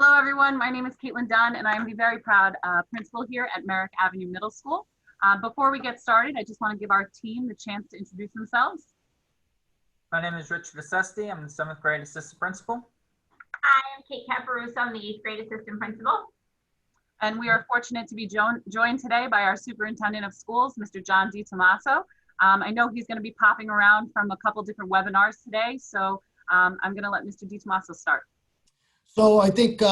Hello, everyone. My name is Caitlin Dunn, and I am the very proud principal here at Merrick Avenue Middle School. Before we get started, I just want to give our team the chance to introduce themselves. My name is Rich Vicesti. I'm the 7th grade assistant principal. Hi, I'm Kate Caparuso. I'm the 8th grade assistant principal. And we are fortunate to be joined today by our superintendent of schools, Mr. John DiTomaso. I know he's going to be popping around from a couple different webinars today, so I'm going to let Mr. DiTomaso start. So I think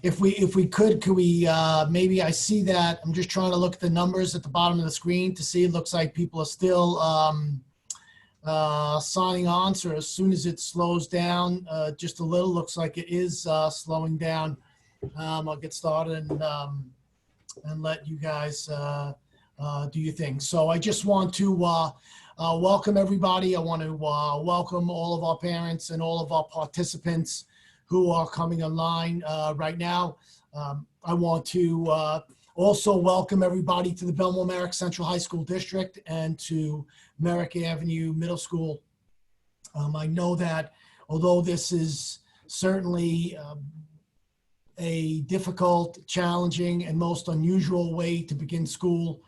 if we could we maybe I see that I'm just trying to look at the numbers at the bottom of the screen to see. It looks like people are still signing on. So as soon as it slows down just a little, looks like it is slowing down. I'll get started and let you guys do your thing. So I just want to welcome everybody. I want to welcome all of our parents and all of our participants who are coming online right now. I want to also welcome everybody to the Belmont-Merrick Central High School District and to Merrick Avenue Middle School. I know that although this is certainly a difficult, challenging, and most unusual way to begin school,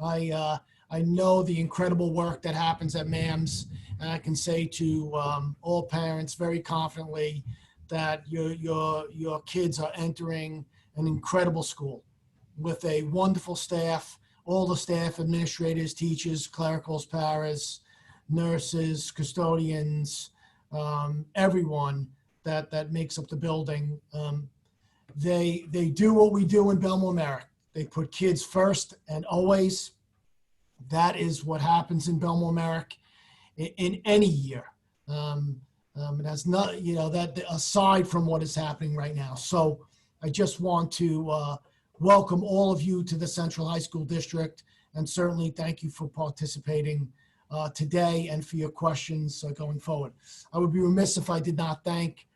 I know the incredible work that happens at MAMs, and I can say to all parents very confidently that your kids are entering an incredible school with a wonderful staff, all the staff, administrators, teachers, clericals, paras, nurses, custodians, everyone that makes up the building. They do what we do in Belmont-Merrick. They put kids first and always. That is what happens in Belmont-Merrick in any year. It has not, that aside from what is happening right now. So I just want to welcome all of you to the Central High School District, and certainly thank you for participating today and for your questions going forward. I would be remiss if I did not thank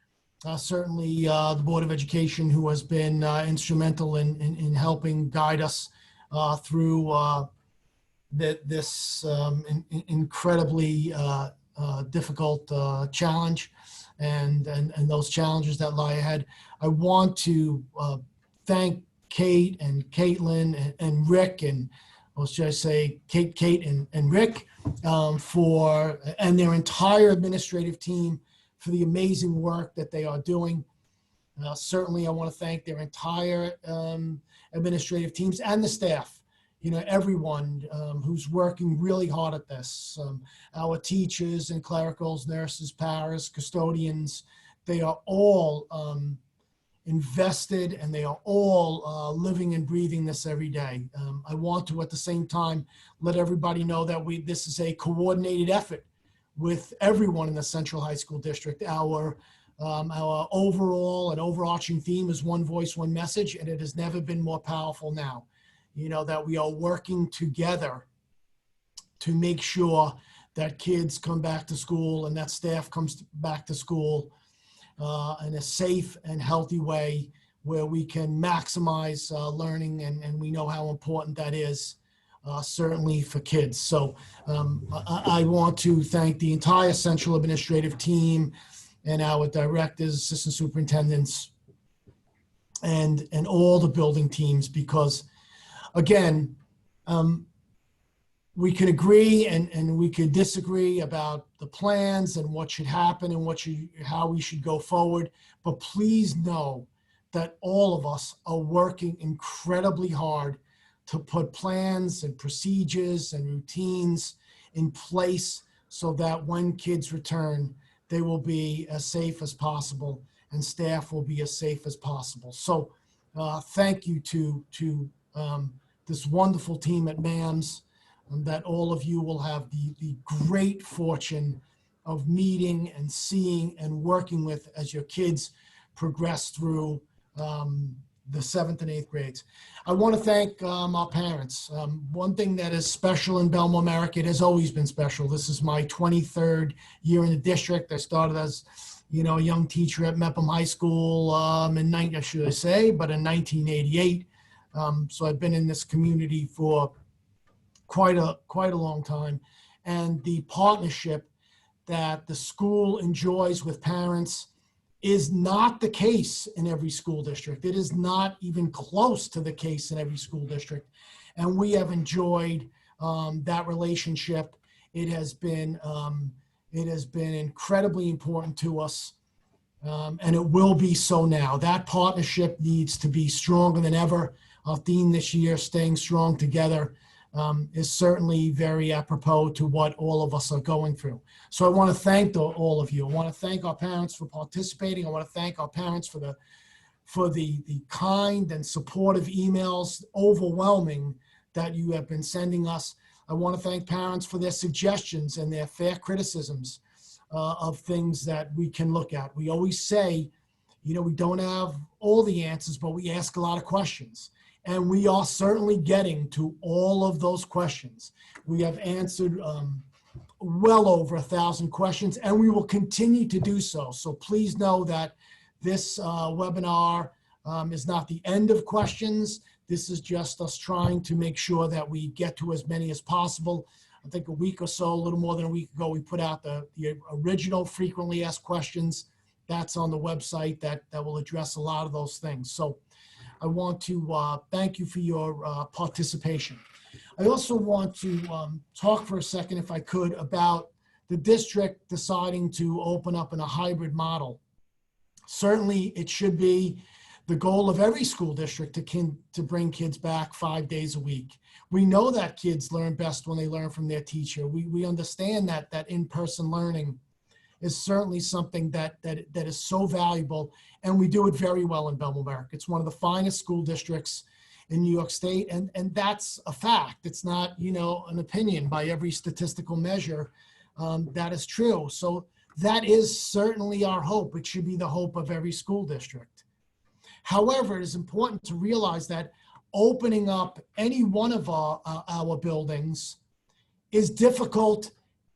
certainly the Board of Education, who has been instrumental in helping guide us through this incredibly difficult challenge and those challenges that lie ahead. I want to thank Kate and Caitlin and Rick, and or should I say Kate and Rick and their entire administrative team for the amazing work that they are doing. Certainly I want to thank their entire administrative teams and the staff. Everyone who's working really hard at this, our teachers and clericals, nurses, paras, custodians, they are all invested, and they are all living and breathing this every day. I want to, at the same time, let everybody know that this is a coordinated effort with everyone in the Central High School District. Our overall and overarching theme is one voice, one message, and it has never been more powerful now. That we are working together to make sure that kids come back to school and that staff comes back to school in a safe and healthy way where we can maximize learning, and we know how important that is, certainly for kids. So I want to thank the entire central administrative team and our directors, assistant superintendents, and all the building teams, because again, we can agree and we can disagree about the plans and what should happen and how we should go forward. But please know that all of us are working incredibly hard to put plans and procedures and routines in place so that when kids return, they will be as safe as possible and staff will be as safe as possible. So thank you to this wonderful team at MAMS, that all of you will have the great fortune of meeting and seeing and working with as your kids progress through the 7th and 8th grades. I want to thank our parents. One thing that is special in Belmont-Merrick, it has always been special. This is my 23rd year in the district. I started as a young teacher at Mepham High School in 1988. So I've been in this community for quite a long time, and the partnership that the school enjoys with parents is not the case in every school district. It is not even close to the case in every school district. And we have enjoyed that relationship. It has been incredibly important to us, and it will be so now. That partnership needs to be stronger than ever. Our theme this year, Staying Strong Together, is certainly very apropos to what all of us are going through. So I want to thank all of you. I want to thank our parents for participating. I want to thank our parents for the kind and supportive emails, overwhelming, that you have been sending us. I want to thank parents for their suggestions and their fair criticisms of things that we can look at. We always say, we don't have all the answers, but we ask a lot of questions. And we are certainly getting to all of those questions. We have answered well over 1,000 questions, and we will continue to do so. So please know that this webinar is not the end of questions. This is just us trying to make sure that we get to as many as possible. I think a week or so, a little more than a week ago, we put out the original frequently asked questions. That's on the website that will address a lot of those things. So I want to thank you for your participation. I also want to talk for a second, if I could, about the district deciding to open up in a hybrid model. Certainly, it should be the goal of every school district to bring kids back 5 days a week. We know that kids learn best when they learn from their teacher. We understand that in-person learning is certainly something that is so valuable, and we do it very well in Belleville Merrick. It's one of the finest school districts in New York State, and that's a fact. It's not, an opinion by every statistical measure. That is true. So that is certainly our hope. It should be the hope of every school district. However, it is important to realize that opening up any one of our buildings is difficult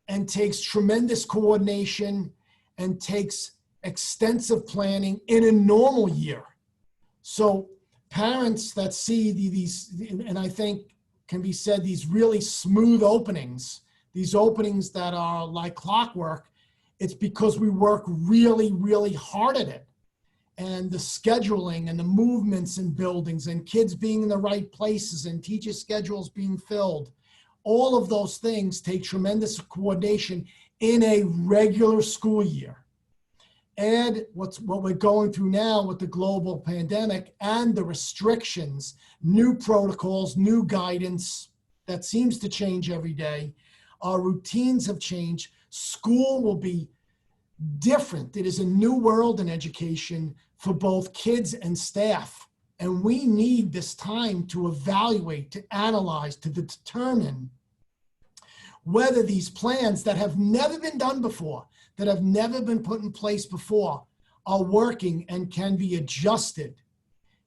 and takes tremendous coordination and takes extensive planning in a normal year. So parents that see these, and I think can be said, these really smooth openings, these openings that are like clockwork, it's because we work really, really hard at it. And the scheduling and the movements in buildings and kids being in the right places and teacher schedules being filled, all of those things take tremendous coordination in a regular school year. And what we're going through now with the global pandemic and the restrictions, new protocols, new guidance that seems to change every day. Our routines have changed. School will be different. It is a new world in education for both kids and staff. And we need this time to evaluate, to analyze, to determine whether these plans that have never been done before, that have never been put in place before, are working and can be adjusted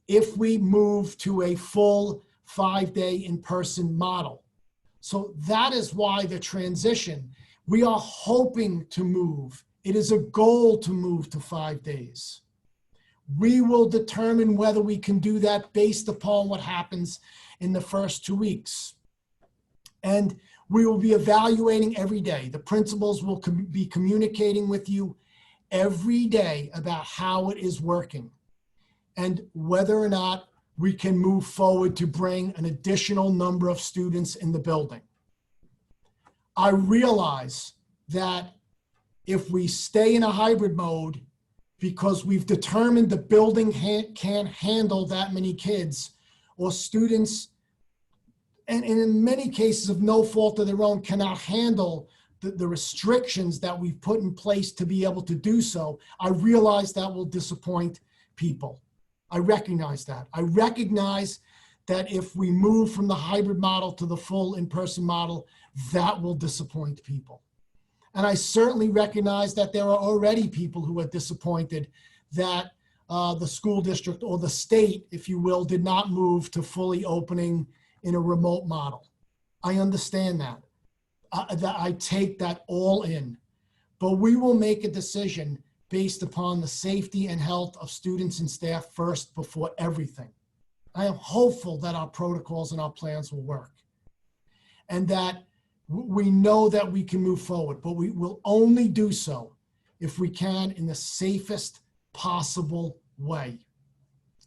if we move to a full 5-day in-person model. So that is why the transition, we are hoping to move. It is a goal to move to 5 days. We will determine whether we can do that based upon what happens in the first 2 weeks. And we will be evaluating every day. The principals will be communicating with you every day about how it is working and whether or not we can move forward to bring an additional number of students in the building. I realize that if we stay in a hybrid mode because we've determined the building can't handle that many kids, or students, and in many cases of no fault of their own, cannot handle the restrictions that we've put in place to be able to do so, I realize that will disappoint people. I recognize that. I recognize that if we move from the hybrid model to the full in-person model, that will disappoint people. And I certainly recognize that there are already people who are disappointed that the school district or the state, if you will, did not move to fully opening in a remote model. I understand that. I take that all in. But we will make a decision based upon the safety and health of students and staff first before everything. I am hopeful that our protocols and our plans will work, and that we know that we can move forward, but we will only do so if we can in the safest possible way.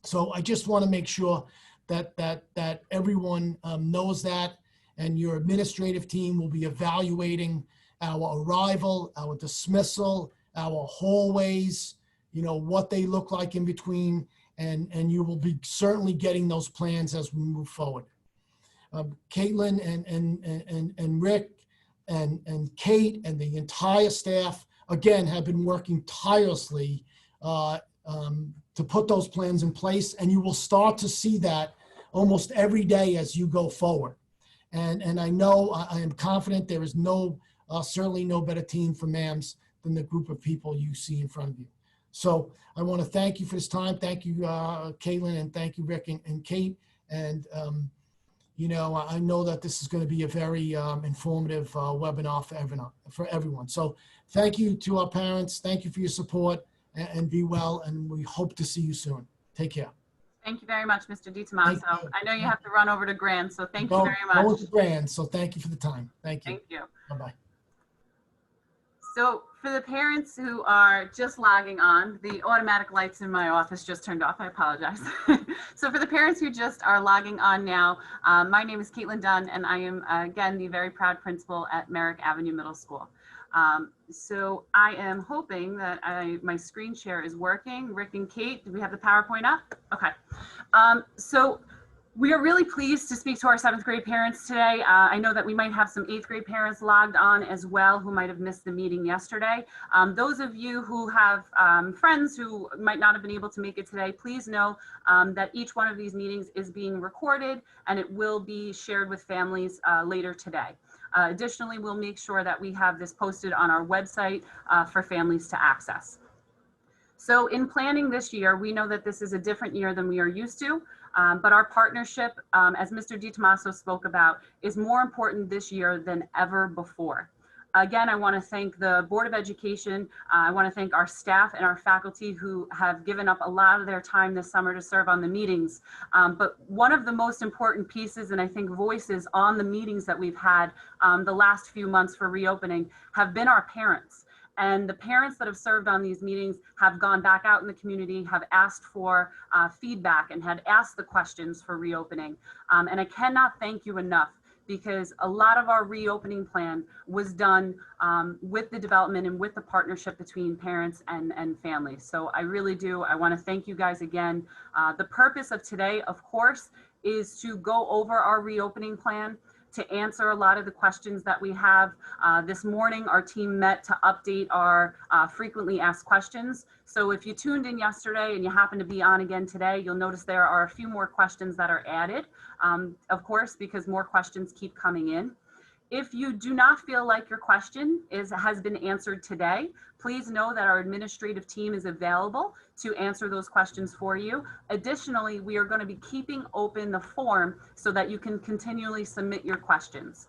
So I just want to make sure that everyone knows that, and your administrative team will be evaluating our arrival, our dismissal, our hallways, what they look like in between, and you will be certainly getting those plans as we move forward. Caitlin and Rick and Kate and the entire staff, again, have been working tirelessly to put those plans in place, and you will start to see that almost every day as you go forward. And I know, I am confident there is certainly no better team for MAMs than the group of people you see in front of you. So I want to thank you for this time. Thank you, Caitlin, and thank you, Rick and Kate. And, I know that this is going to be a very informative webinar for everyone. So thank you to our parents. Thank you for your support, and be well. And we hope to see you soon. Take care. Thank you very much, Mr. DiTomaso. I know you have to run over to Grand, so thank you very much. Going to Grand, so thank you for the time. Thank you. Thank you. Bye-bye. So for the parents who are just logging on, the automatic lights in my office just turned off. I apologize. So for the parents who just are logging on now, my name is Caitlin Dunn, and I am, again, the very proud principal at Merrick Avenue Middle School. So I am hoping that my screen share is working. Rick and Kate, do we have the PowerPoint up? Okay. So we are really pleased to speak to our 7th grade parents today. I know that we might have some 8th grade parents logged on as well who might have missed the meeting yesterday. Those of you who have friends who might not have been able to make it today, please know that each one of these meetings is being recorded, and it will be shared with families later today. Additionally, we'll make sure that we have this posted on our website for families to access. So in planning this year, we know that this is a different year than we are used to, but our partnership, as Mr. DiTomaso spoke about, is more important this year than ever before. Again, I want to thank the Board of Education. I want to thank our staff and our faculty who have given up a lot of their time this summer to serve on the meetings. But one of the most important pieces, and I think voices on the meetings that we've had the last few months for reopening, have been our parents. And the parents that have served on these meetings have gone back out in the community, have asked for feedback, and had asked the questions for reopening. And I cannot thank you enough, because a lot of our reopening plan was done with the development and with the partnership between parents and families. So I really do. I want to thank you guys again. The purpose of today, of course, is to go over our reopening plan, to answer a lot of the questions that we have. This morning, our team met to update our frequently asked questions. So if you tuned in yesterday and you happen to be on again today, you'll notice there are a few more questions that are added, of course, because more questions keep coming in. If you do not feel like your question has been answered today, please know that our administrative team is available to answer those questions for you. Additionally, we are going to be keeping open the form so that you can continually submit your questions.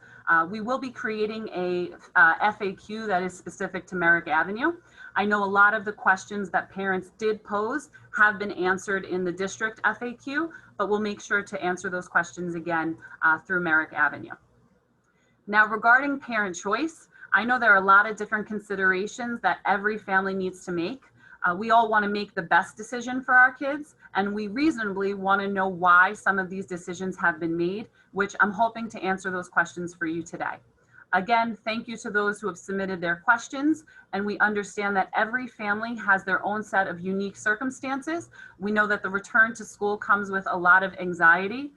We will be creating a FAQ that is specific to Merrick Avenue. I know a lot of the questions that parents did pose have been answered in the district FAQ, but we'll make sure to answer those questions again through Merrick Avenue. Now, regarding parent choice, I know there are a lot of different considerations that every family needs to make. We all want to make the best decision for our kids, and we reasonably want to know why some of these decisions have been made, which I'm hoping to answer those questions for you today. Again, thank you to those who have submitted their questions, and we understand that every family has their own set of unique circumstances. We know that the return to school comes with a lot of anxiety.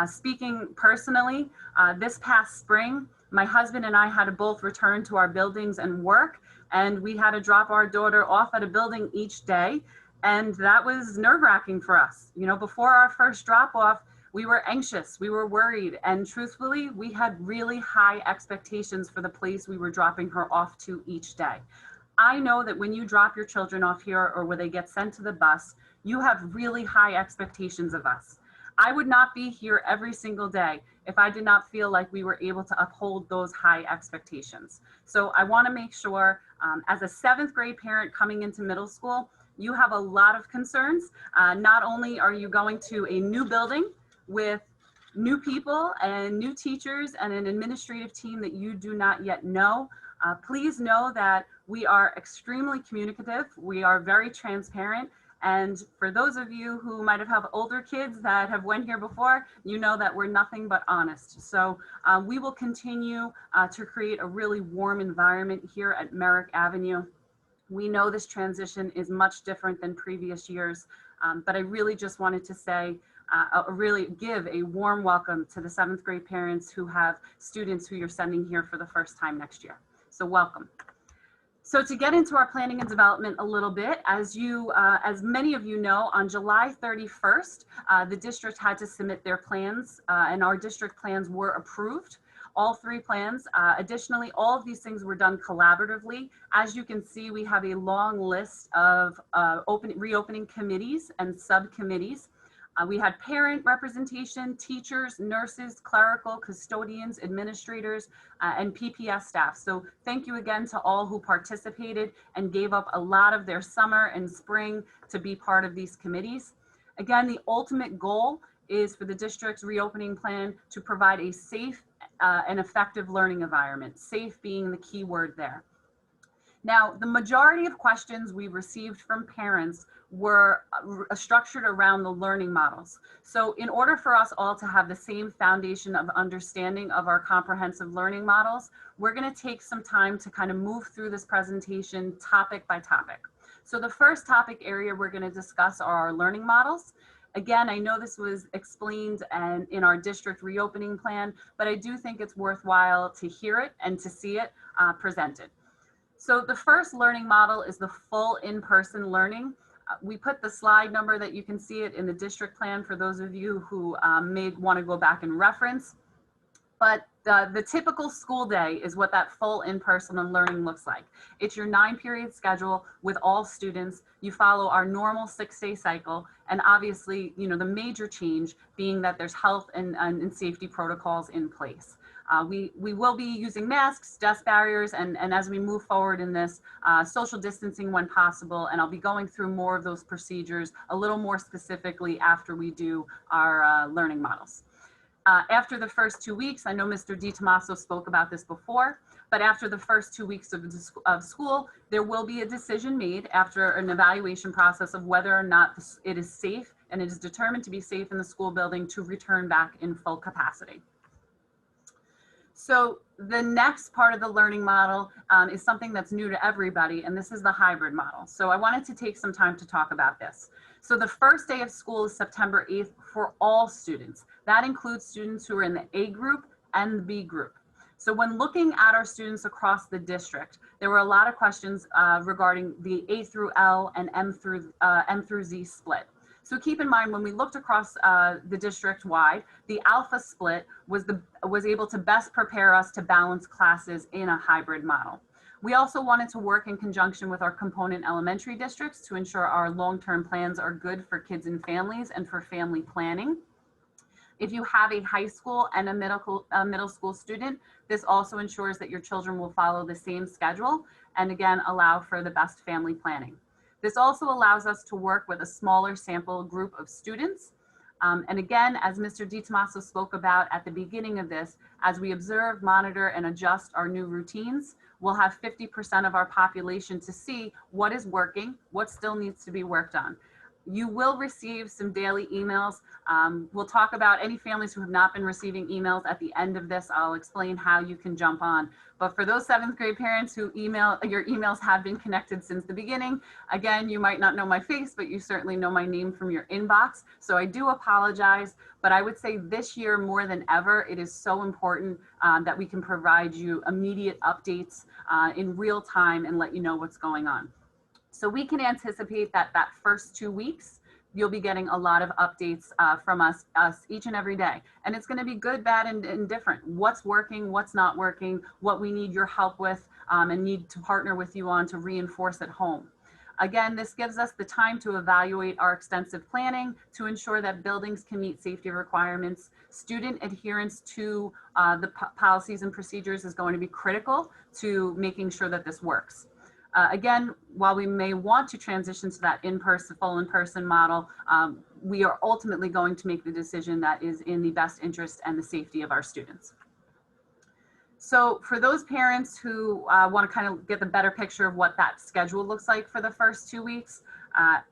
Speaking personally, this past spring, my husband and I had to both return to our buildings and work, and we had to drop our daughter off at a building each day, and that was nerve-wracking for us. You know, before our first drop-off, we were anxious, we were worried, and truthfully, we had really high expectations for the place we were dropping her off to each day. I know that when you drop your children off here or when they get sent to the bus, you have really high expectations of us. I would not be here every single day if I did not feel like we were able to uphold those high expectations. So I want to make sure, as a 7th grade parent coming into middle school, you have a lot of concerns. Not only are you going to a new building with new people and new teachers and an administrative team that you do not yet know, please know that We are extremely communicative. We are very transparent. And for those of you who might have older kids that have went here before, you know that we're nothing but honest. So we will continue to create a really warm environment here at Merrick Avenue. We know this transition is much different than previous years, but I really just wanted to say, really give a warm welcome to the 7th grade parents who have students who you're sending here for the first time next year. So welcome. So to get into our planning and development a little bit, as many of you know, on July 31st, the district had to submit their plans, and our district plans were approved. All 3 plans. Additionally, all of these things were done collaboratively. As you can see, we have a long list of reopening committees and subcommittees. We had parent representation, teachers, nurses, clerical, custodians, administrators, and PPS staff. So thank you again to all who participated and gave up a lot of their summer and spring to be part of these committees. Again, the ultimate goal is for the district's reopening plan to provide a safe and effective learning environment, safe being the key word there. Now, the majority of questions we received from parents were structured around the learning models. So in order for us all to have the same foundation of understanding of our comprehensive learning models, we're going to take some time to kind of move through this presentation topic by topic. So the first topic area we're going to discuss are our learning models. Again, I know this was explained in our district reopening plan, but I do think it's worthwhile to hear it and to see it presented. So the first learning model is the full in-person learning. We put the slide number that you can see it in the district plan for those of you who may want to go back and reference. But the typical school day is what that full in-person learning looks like. It's your 9-period schedule with all students. You follow our normal 6-day cycle. And obviously, you know, the major change being that there's health and safety protocols in place. We will be using masks, dust barriers, and as we move forward in this, social distancing when possible. And I'll be going through more of those procedures a little more specifically after we do our learning models. After the first 2 weeks, I know Mr. DiTomaso spoke about this before, but after the first 2 weeks of school, there will be a decision made after an evaluation process of whether or not it is safe and it is determined to be safe in the school building to return back in full capacity. So the next part of the learning model is something that's new to everybody, and this is the hybrid model. So I wanted to take some time to talk about this. So the first day of school is September 8th for all students. That includes students who are in the A group and the B group. So when looking at our students across the district, there were a lot of questions regarding the A through L and M through Z split. So keep in mind, when we looked across the district wide, the alpha split was able to best prepare us to balance classes in a hybrid model. We also wanted to work in conjunction with our component elementary districts to ensure our long-term plans are good for kids and families and for family planning. If you have a high school and a middle school student, this also ensures that your children will follow the same schedule and again, allow for the best family planning. This also allows us to work with a smaller sample group of students. And again, as Mr. DiTomaso spoke about at the beginning of this, as we observe, monitor, and adjust our new routines, we'll have 50% of our population to see what is working, what still needs to be worked on. You will receive some daily emails. We'll talk about any families who have not been receiving emails at the end of this. I'll explain how you can jump on. But for those 7th grade parents who your emails have been connected since the beginning, again, you might not know my face, but you certainly know my name from your inbox. So I do apologize, but I would say this year more than ever, it is so important that we can provide you immediate updates in real time and let you know what's going on. So we can anticipate that first 2 weeks, you'll be getting a lot of updates from us each and every day. And it's gonna be good, bad, and different. What's working, what's not working, what we need your help with and need to partner with you on to reinforce at home. Again, this gives us the time to evaluate our extensive planning to ensure that buildings can meet safety requirements. Student adherence to the policies and procedures is going to be critical to making sure that this works. Again, while we may want to transition to that full in-person model, we are ultimately going to make the decision that is in the best interest and the safety of our students. So for those parents who want to kind of get the better picture of what that schedule looks like for the first 2 weeks,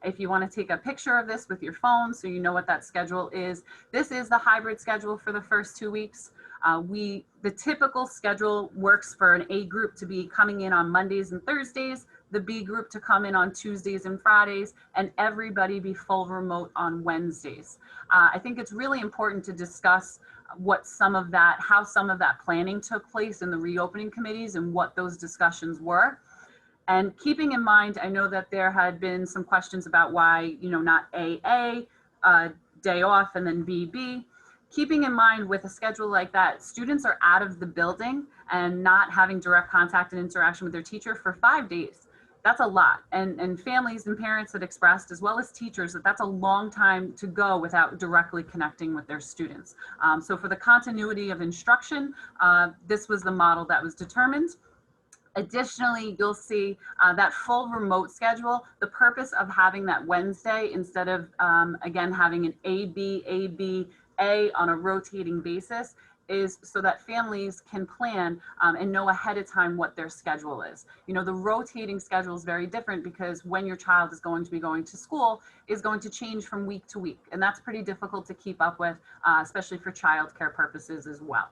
if you want to take a picture of this with your phone so you know what that schedule is, this is the hybrid schedule for the first 2 weeks. The typical schedule works for an A group to be coming in on Mondays and Thursdays, the B group to come in on Tuesdays and Fridays, and everybody be full remote on Wednesdays. I think it's really important to discuss how some of that planning took place in the reopening committees and what those discussions were. And keeping in mind, I know that there had been some questions about why, not AA, day off, and then BB. Keeping in mind with a schedule like that, students are out of the building and not having direct contact and interaction with their teacher for 5 days. That's a lot. And families and parents had expressed, as well as teachers, that that's a long time to go without directly connecting with their students. So for the continuity of instruction, this was the model that was determined. Additionally, you'll see that full remote schedule. The purpose of having that Wednesday instead of, again, having an A on a rotating basis is so that families can plan and know ahead of time what their schedule is. The rotating schedule is very different because when your child is going to be going to school is going to change from week to week. And that's pretty difficult to keep up with, especially for childcare purposes as well.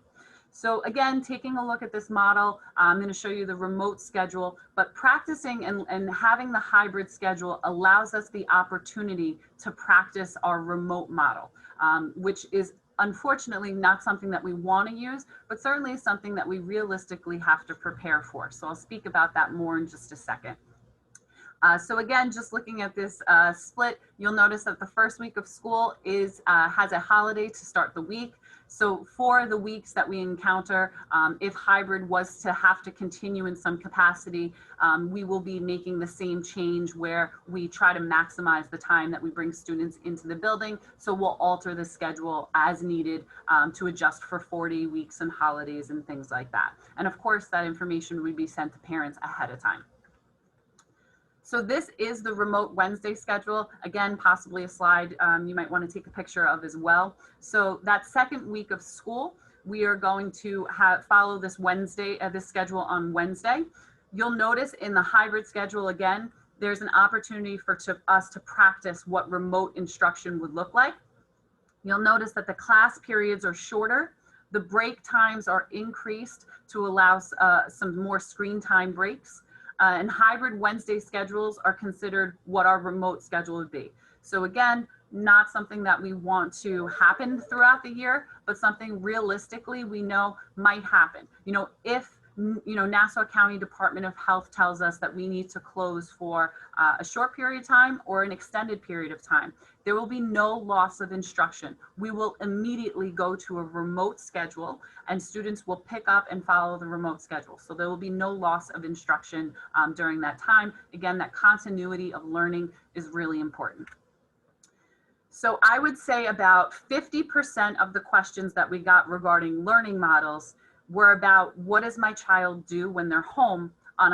So again, taking a look at this model, I'm going to show you the remote schedule, but practicing and having the hybrid schedule allows us the opportunity to practice our remote model, which is unfortunately not something that we want to use, but certainly something that we realistically have to prepare for. So I'll speak about that more in just a second. So again, just looking at this split, you'll notice that the first week of school has a holiday to start the week. So for the weeks that we encounter, if hybrid was to have to continue in some capacity, we will be making the same change where we try to maximize the time that we bring students into the building. So we'll alter the schedule as needed to adjust for 40 weeks and holidays and things like that. And of course, that information would be sent to parents ahead of time. So this is the remote Wednesday schedule. Again, possibly a slide you might want to take a picture of as well. So that second week of school, we are going to follow this schedule on Wednesday. You'll notice in the hybrid schedule, again, there's an opportunity for us to practice what remote instruction would look like. You'll notice that the class periods are shorter. The break times are increased to allow some more screen time breaks. And hybrid Wednesday schedules are considered what our remote schedule would be. So again, not something that we want to happen throughout the year, but something realistically we know might happen. If Nassau County Department of Health tells us that we need to close for a short period of time or an extended period of time, there will be no loss of instruction. We will immediately go to a remote schedule and students will pick up and follow the remote schedule. So there will be no loss of instruction during that time. Again, that continuity of learning is really important. So I would say about 50% of the questions that we got regarding learning models were about what does my child do when they're home on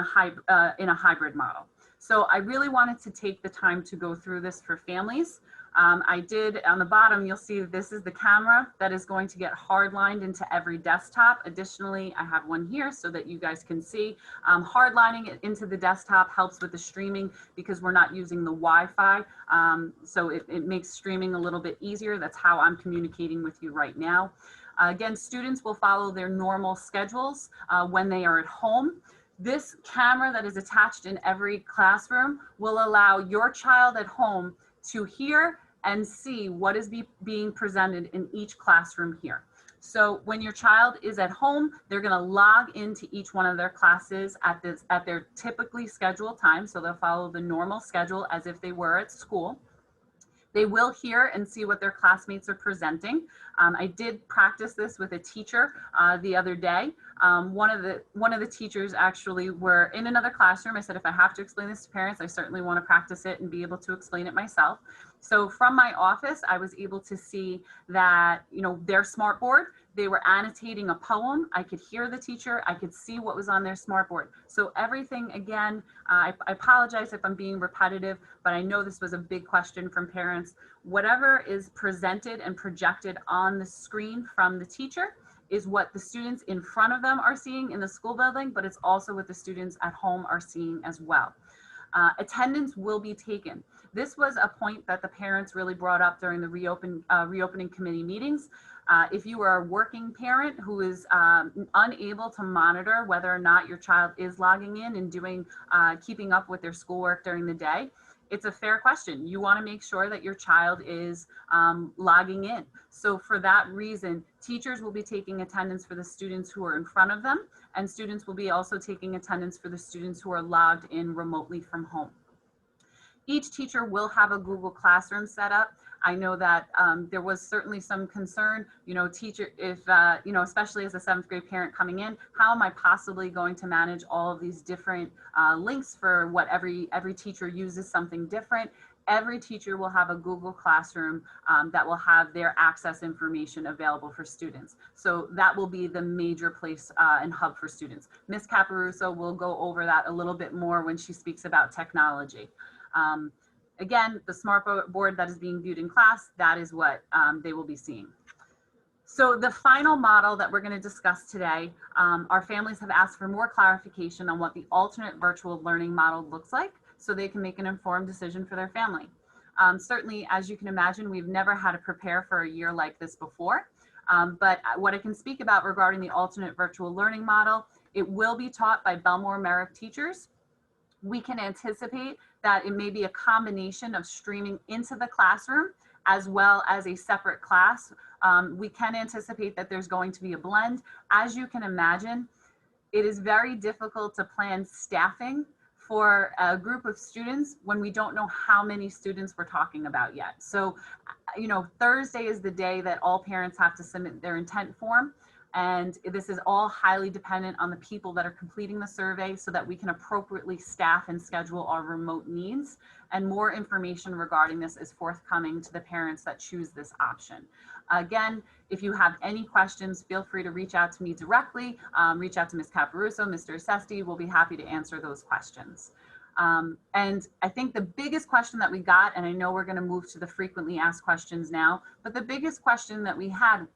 in a hybrid model. So I really wanted to take the time to go through this for families. I did, on the bottom, you'll see this is the camera that is going to get hardlined into every desktop. Additionally, I have one here so that you guys can see. Hardlining it into the desktop helps with the streaming because we're not using the Wi-Fi. So it makes streaming a little bit easier. That's how I'm communicating with you right now. Again, students will follow their normal schedules when they are at home. This camera that is attached in every classroom will allow your child at home to hear and see what is being presented in each classroom here. So when your child is at home, they're going to log into each one of their classes at their typically scheduled time. So they'll follow the normal schedule as if they were at school. They will hear and see what their classmates are presenting. I did practice this with a teacher the other day. One of the teachers actually were in another classroom. I said, if I have to explain this to parents, I certainly want to practice it and be able to explain it myself. So from my office, I was able to see that, their smartboard, they were annotating a poem. I could hear the teacher. I could see what was on their smartboard. So everything, again, I apologize if I'm being repetitive, but I know this was a big question from parents. Whatever is presented and projected on the screen from the teacher is what the students in front of them are seeing in the school building, but it's also what the students at home are seeing as well. Attendance will be taken. This was a point that the parents really brought up during the reopening committee meetings. If you are a working parent who is unable to monitor whether or not your child is logging in and doing, keeping up with their schoolwork during the day, it's a fair question. You want to make sure that your child is logging in. So for that reason, teachers will be taking attendance for the students who are in front of them, and students will be also taking attendance for the students who are logged in remotely from home. Each teacher will have a Google Classroom set up. I know that there was certainly some concern, teacher, if, especially as a 7th grade parent coming in, how am I possibly going to manage all of these different links for what every teacher uses something different? Every teacher will have a Google Classroom that will have their access information available for students. So that will be the major place and hub for students. Ms. Caparuso will go over that a little bit more when she speaks about technology. Again, the smart board that is being viewed in class, that is what they will be seeing. So the final model that we're going to discuss today, our families have asked for more clarification on what the alternate virtual learning model looks like so they can make an informed decision for their family. Certainly, as you can imagine, we've never had to prepare for a year like this before. But what I can speak about regarding the alternate virtual learning model, it will be taught by Belmore Merrick teachers. We can anticipate that it may be a combination of streaming into the classroom as well as a separate class. We can anticipate that there's going to be a blend. As you can imagine, it is very difficult to plan staffing for a group of students when we don't know how many students we're talking about yet. So, Thursday is the day that all parents have to submit their intent form. And this is all highly dependent on the people that are completing the survey so that we can appropriately staff and schedule our remote needs. And more information regarding this is forthcoming to the parents that choose this option. Again, if you have any questions, feel free to reach out to me directly. Reach out to Ms. Caparuso, Mr. Sesti. We'll be happy to answer those questions. And I think the biggest question that we got, and I know we're going to move to the frequently asked questions now, but the biggest question that we had,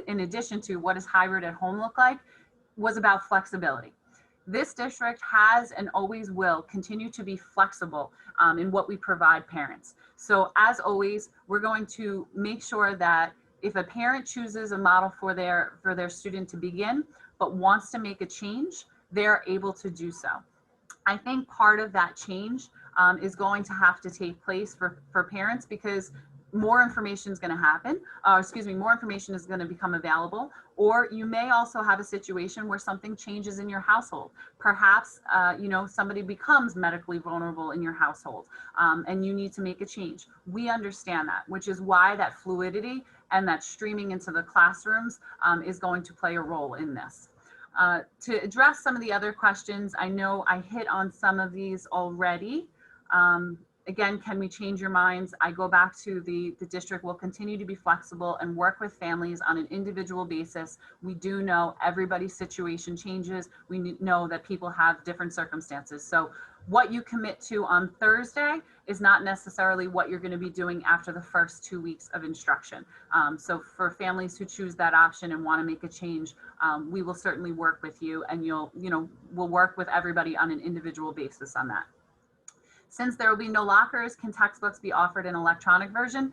in addition to what does hybrid at home look like, was about flexibility. This district has and always will continue to be flexible in what we provide parents. So as always, we're going to make sure that if a parent chooses a model for their student to begin, but wants to make a change, they're able to do so. I think part of that change is going to have to take place for parents because more information is going to happen, more information is going to become available, or you may also have a situation where something changes in your household. Perhaps, somebody becomes medically vulnerable in your household and you need to make a change. We understand that, which is why that fluidity and that streaming into the classrooms is going to play a role in this. To address some of the other questions, I know I hit on some of these already. Again, can we change your minds? I go back to the district will continue to be flexible and work with families on an individual basis. We do know everybody's situation changes. We know that people have different circumstances. So what you commit to on Thursday is not necessarily what you're going to be doing after the first 2 weeks of instruction. So for families who choose that option and want to make a change, we will certainly work with you, and we'll work with everybody on an individual basis on that. Since there will be no lockers, can textbooks be offered in electronic version?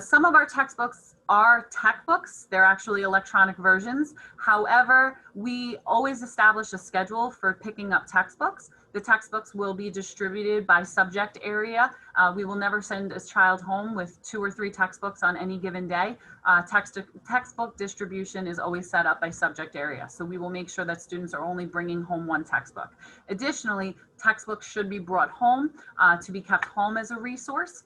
Some of our textbooks are tech books. They're actually electronic versions. However, we always establish a schedule for picking up textbooks. The textbooks will be distributed by subject area. We will never send a child home with 2 or 3 textbooks on any given day. Textbook distribution is always set up by subject area. So we will make sure that students are only bringing home 1 textbook. Additionally, textbooks should be brought home to be kept home as a resource.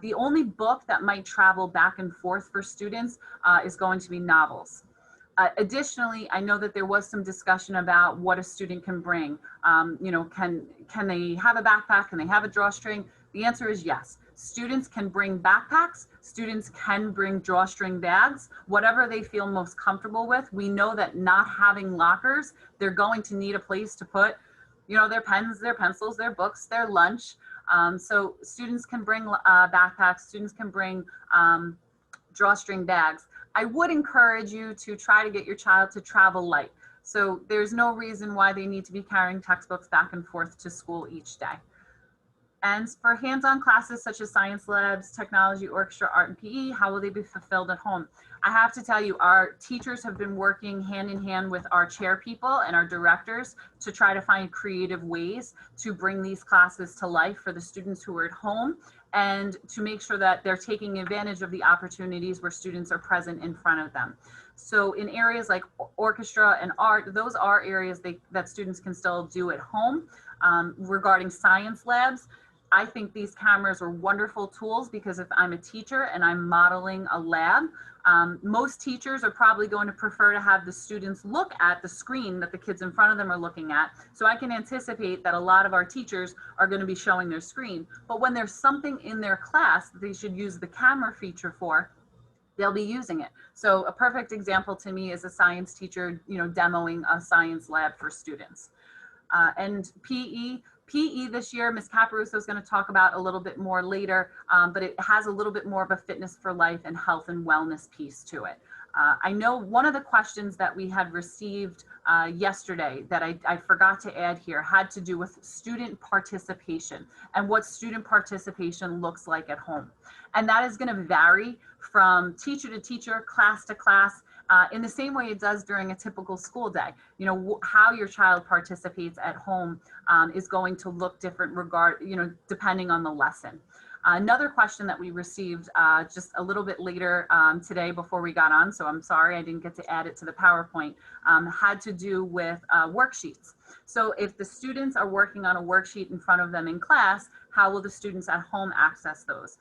The only book that might travel back and forth for students is going to be novels. Additionally, I know that there was some discussion about what a student can bring. Can they have a backpack? Can they have a drawstring? The answer is yes. Students can bring backpacks. Students can bring drawstring bags, whatever they feel most comfortable with. We know that not having lockers, they're going to need a place to put, their pens, their pencils, their books, their lunch. So students can bring backpacks. Students can bring drawstring bags. I would encourage you to try to get your child to travel light. So there's no reason why they need to be carrying textbooks back and forth to school each day. And for hands-on classes such as science labs, technology, orchestra, art, and PE, how will they be fulfilled at home? I have to tell you, our teachers have been working hand in hand with our chair people and our directors to try to find creative ways to bring these classes to life for the students who are at home, and to make sure that they're taking advantage of the opportunities where students are present in front of them. So in areas like orchestra and art, those are areas that students can still do at home. Regarding science labs, I think these cameras are wonderful tools, because if I'm a teacher and I'm modeling a lab, most teachers are probably going to prefer to have the students look at the screen that the kids in front of them are looking at. So I can anticipate that a lot of our teachers are going to be showing their screen. But when there's something in their class that they should use the camera feature for, they'll be using it. So a perfect example to me is a science teacher, demoing a science lab for students. And PE this year, Ms. Caparuso is going to talk about a little bit more later, but it has a little bit more of a fitness for life and health and wellness piece to it. I know one of the questions that we had received yesterday that I forgot to add here had to do with student participation and what student participation looks like at home. And that is going to vary from teacher to teacher, class to class, in the same way it does during a typical school day. How your child participates at home is going to look different depending on the lesson. Another question that we received just a little bit later today before we got on, so I'm sorry I didn't get to add it to the PowerPoint, had to do with worksheets. So if the students are working on a worksheet in front of them in class, how will the students at home access those?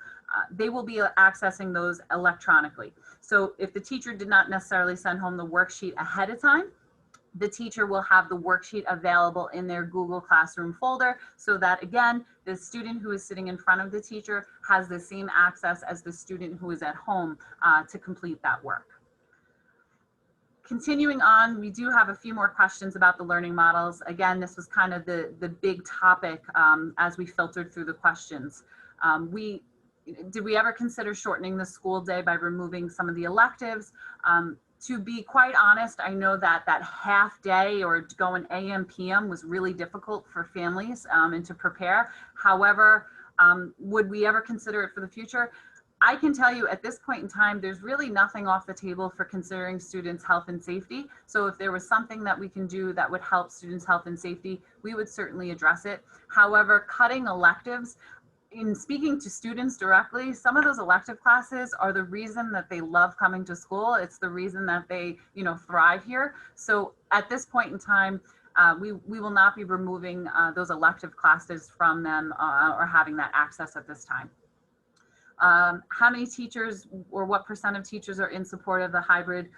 They will be accessing those electronically. So if the teacher did not necessarily send home the worksheet ahead of time, the teacher will have the worksheet available in their Google Classroom folder, so that, again, the student who is sitting in front of the teacher has the same access as the student who is at home to complete that work. Continuing on, we do have a few more questions about the learning models. Again, this was kind of the big topic as we filtered through the questions. Did we ever consider shortening the school day by removing some of the electives? To be quite honest, I know that half day or going AM, PM was really difficult for families and to prepare. However, would we ever consider it for the future? I can tell you at this point in time, there's really nothing off the table for considering students' health and safety. So if there was something that we can do that would help students' health and safety, we would certainly address it. However, cutting electives, in speaking to students directly, some of those elective classes are the reason that they love coming to school. It's the reason that they, thrive here. So at this point in time, we will not be removing those elective classes from them or having that access at this time. How many teachers or what % of teachers are in support of the hybrid?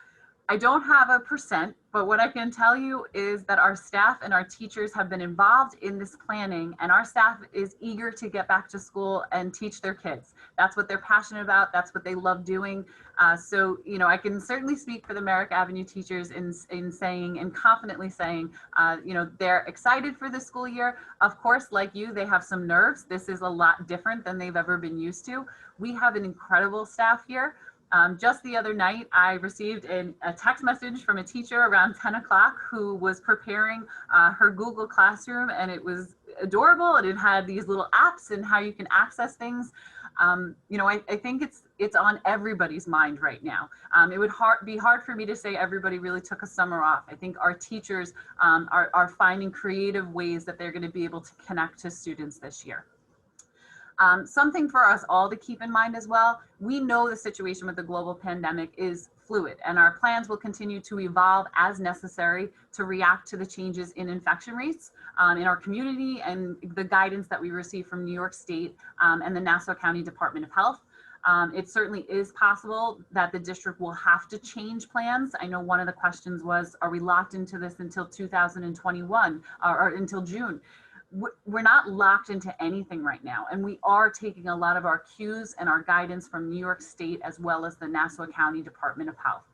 I don't have a %, but what I can tell you is that our staff and our teachers have been involved in this planning, and our staff is eager to get back to school and teach their kids. That's what they're passionate about. That's what they love doing. So, I can certainly speak for the Merrick Avenue teachers in saying and confidently saying, they're excited for the school year. Of course, like you, they have some nerves. This is a lot different than they've ever been used to. We have an incredible staff here. Just the other night, I received a text message from a teacher around 10 o'clock who was preparing her Google Classroom, and it was adorable, and it had these little apps and how you can access things. I think it's on everybody's mind right now. It would be hard for me to say everybody really took a summer off. I think our teachers are finding creative ways that they're going to be able to connect to students this year. Something for us all to keep in mind as well, we know the situation with the global pandemic is fluid, and our plans will continue to evolve as necessary to react to the changes in infection rates in our community and the guidance that we receive from New York State and the Nassau County Department of Health. It certainly is possible that the district will have to change plans. I know one of the questions was, are we locked into this until 2021 or until June? We're not locked into anything right now, and we are taking a lot of our cues and our guidance from New York State as well as the Nassau County Department of Health.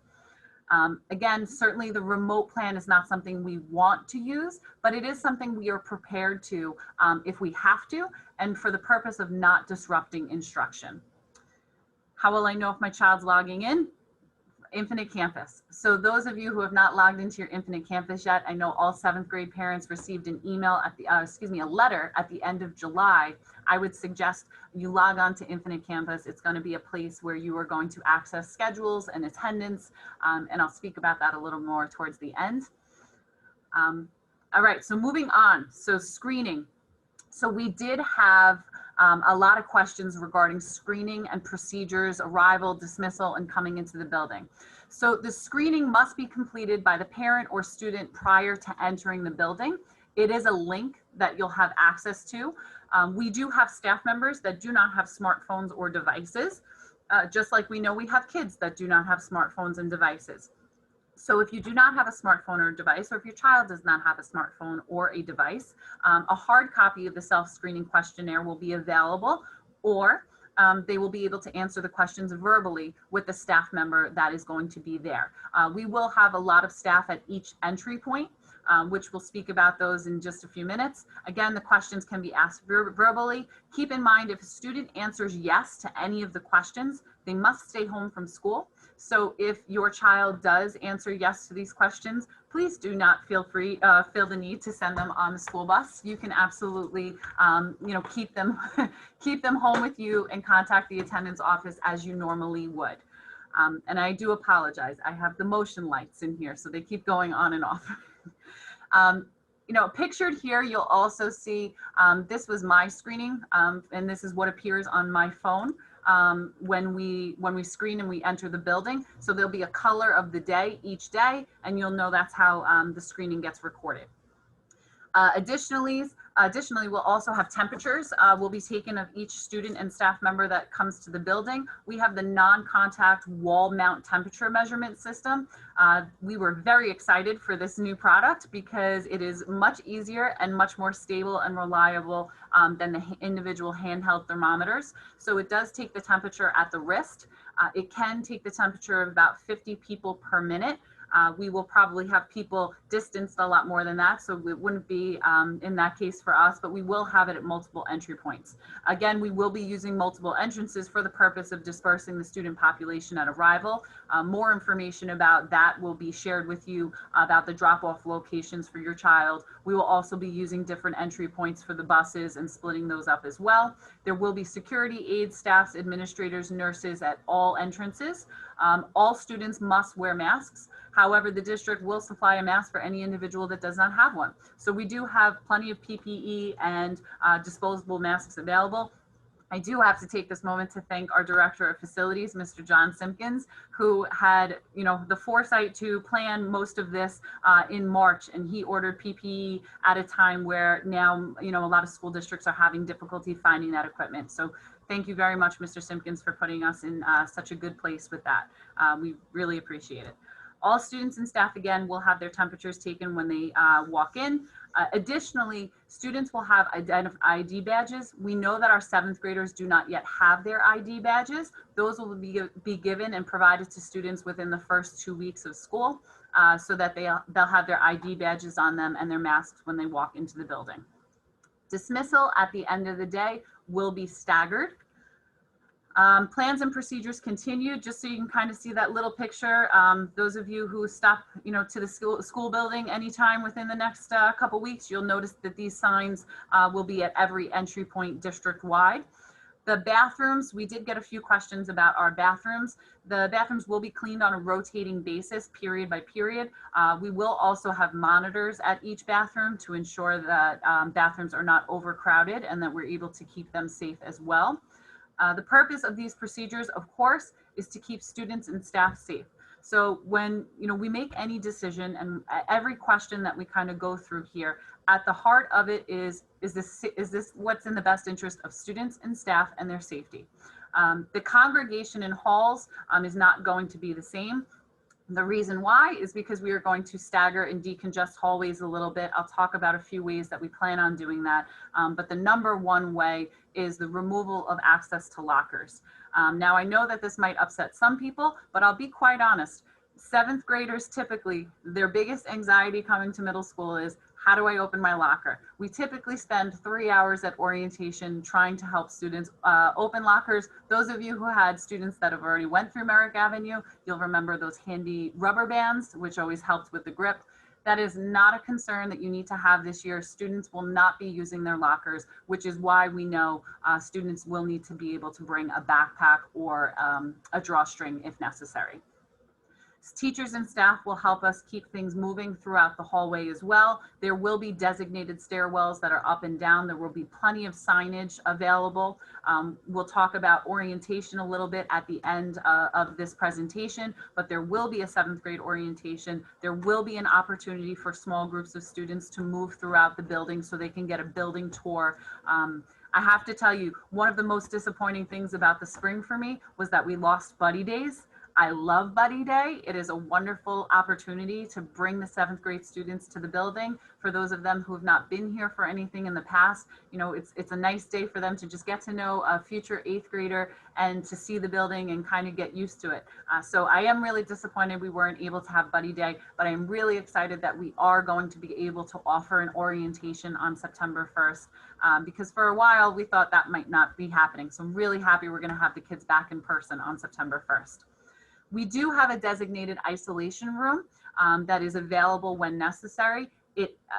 Again, certainly the remote plan is not something we want to use, but it is something we are prepared to if we have to, and for the purpose of not disrupting instruction. How will I know if my child's logging in? Infinite Campus. So those of you who have not logged into your Infinite Campus yet, I know all 7th grade parents received an email at the, a letter at the end of July. I would suggest you log on to Infinite Campus. It's going to be a place where you are going to access schedules and attendance, and I'll speak about that a little more towards the end. All right, so moving on. So screening. So we did have a lot of questions regarding screening and procedures, arrival, dismissal, and coming into the building. So the screening must be completed by the parent or student prior to entering the building. It is a link that you'll have access to. We do have staff members that do not have smartphones or devices, just like we know we have kids that do not have smartphones and devices. So if you do not have a smartphone or a device, or if your child does not have a smartphone or a device, a hard copy of the self-screening questionnaire will be available, or they will be able to answer the questions verbally with the staff member that is going to be there. We will have a lot of staff at each entry point, which we'll speak about those in just a few minutes. Again, the questions can be asked verbally. Keep in mind, if a student answers yes to any of the questions, they must stay home from school. So if your child does answer yes to these questions, please do not feel the need to send them on the school bus. You can absolutely, keep them home with you and contact the attendance office as you normally would. And I do apologize. I have the motion lights in here, so they keep going on and off. Pictured here, you'll also see, this was my screening, and this is what appears on my phone when we screen and we enter the building. So there'll be a color of the day each day, and you'll know that's how the screening gets recorded. Additionally, we'll also have temperatures will be taken of each student and staff member that comes to the building. We have the non-contact wall mount temperature measurement system. We were very excited for this new product because it is much easier and much more stable and reliable than the individual handheld thermometers. So it does take the temperature at the wrist. It can take the temperature of about 50 people per minute. We will probably have people distanced a lot more than that, so it wouldn't be in that case for us, but we will have it at multiple entry points. Again, we will be using multiple entrances for the purpose of dispersing the student population at arrival. More information about that will be shared with you about the drop-off locations for your child. We will also be using different entry points for the buses and splitting those up as well. There will be security aides, staffs, administrators, nurses at all entrances. All students must wear masks. However, the district will supply a mask for any individual that does not have one. So we do have plenty of PPE and disposable masks available. I do have to take this moment to thank our Director of Facilities, Mr. John Simpkins, who had, the foresight to plan most of this in March, and he ordered PPE at a time where now, a lot of school districts are having difficulty finding that equipment. So thank you very much, Mr. Simpkins, for putting us in such a good place with that. We really appreciate it. All students and staff, again, will have their temperatures taken when they walk in. Additionally, students will have ID badges. We know that our 7th graders do not yet have their ID badges. Those will be given and provided to students within the first 2 weeks of school so that they'll have their ID badges on them and their masks when they walk into the building. Dismissal at the end of the day will be staggered. Plans and procedures continue, just so you can kind of see that little picture. Those of you who stop, to the school building anytime within the next couple weeks, you'll notice that these signs will be at every entry point district-wide. The bathrooms, we did get a few questions about our bathrooms. The bathrooms will be cleaned on a rotating basis, period by period. We will also have monitors at each bathroom to ensure that bathrooms are not overcrowded and that we're able to keep them safe as well. The purpose of these procedures, of course, is to keep students and staff safe. So when we make any decision, and every question that we kind of go through here, at the heart of it is this what's in the best interest of students and staff and their safety? The congregation in halls is not going to be the same. The reason why is because we are going to stagger and decongest hallways a little bit. I'll talk about a few ways that we plan on doing that. But the number one way is the removal of access to lockers. Now, I know that this might upset some people, but I'll be quite honest. 7th graders, typically, their biggest anxiety coming to middle school is, How do I open my locker? We typically spend 3 hours at orientation trying to help students open lockers. Those of you who had students that have already went through Merrick Avenue, you'll remember those handy rubber bands, which always helped with the grip. That is not a concern that you need to have this year. Students will not be using their lockers, which is why we know students will need to be able to bring a backpack or a drawstring if necessary. Teachers and staff will help us keep things moving throughout the hallway as well. There will be designated stairwells that are up and down. There will be plenty of signage available. We'll talk about orientation a little bit at the end of this presentation, but there will be a 7th grade orientation. There will be an opportunity for small groups of students to move throughout the building so they can get a building tour. I have to tell you, one of the most disappointing things about the spring for me was that we lost buddy days. I love Buddy Day. It is a wonderful opportunity to bring the 7th grade students to the building. For those of them who have not been here for anything in the past, you know, it's a nice day for them to just get to know a future 8th grader and to see the building and kind of get used to it. So I am really disappointed we weren't able to have Buddy Day, but I'm really excited that we are going to be able to offer an orientation on September 1st, because for a while we thought that might not be happening. So I'm really happy we're going to have the kids back in person on September 1st. We do have a designated isolation room that is available when necessary.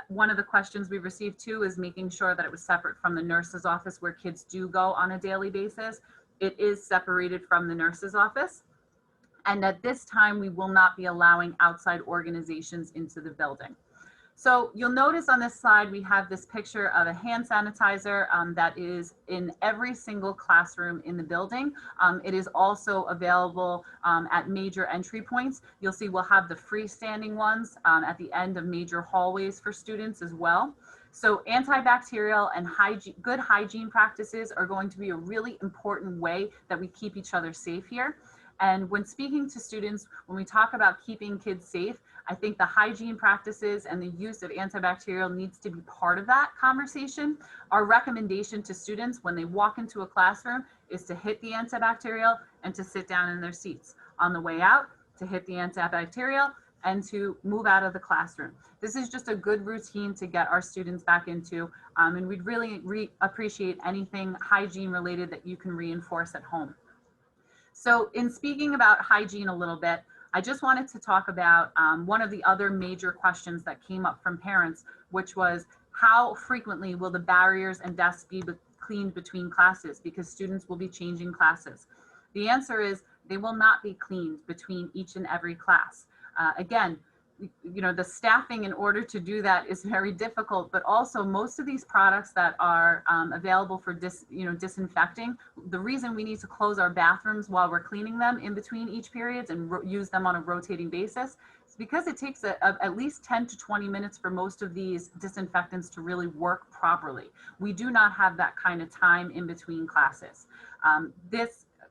One of the questions we received too is making sure that it was separate from the nurse's office where kids do go on a daily basis. It is separated from the nurse's office. And at this time, we will not be allowing outside organizations into the building. So you'll notice on this slide, we have this picture of a hand sanitizer that is in every single classroom in the building. It is also available at major entry points. You'll see we'll have the freestanding ones at the end of major hallways for students as well. So antibacterial and good hygiene practices are going to be a really important way that we keep each other safe here. And when speaking to students, when we talk about keeping kids safe, I think the hygiene practices and the use of antibacterial needs to be part of that conversation. Our recommendation to students when they walk into a classroom is to hit the antibacterial and to sit down in their seats. On the way out, to hit the antibacterial and to move out of the classroom. This is just a good routine to get our students back into, and we'd really appreciate anything hygiene related that you can reinforce at home. So in speaking about hygiene a little bit, I just wanted to talk about one of the other major questions that came up from parents, which was how frequently will the barriers and desks be cleaned between classes because students will be changing classes? The answer is they will not be cleaned between each and every class. Again, you know, the staffing in order to do that is very difficult, but also most of these products that are available for disinfecting, the reason we need to close our bathrooms while we're cleaning them in between each periods and use them on a rotating basis is because it takes at least 10 to 20 minutes for most of these disinfectants to really work properly. We do not have that kind of time in between classes.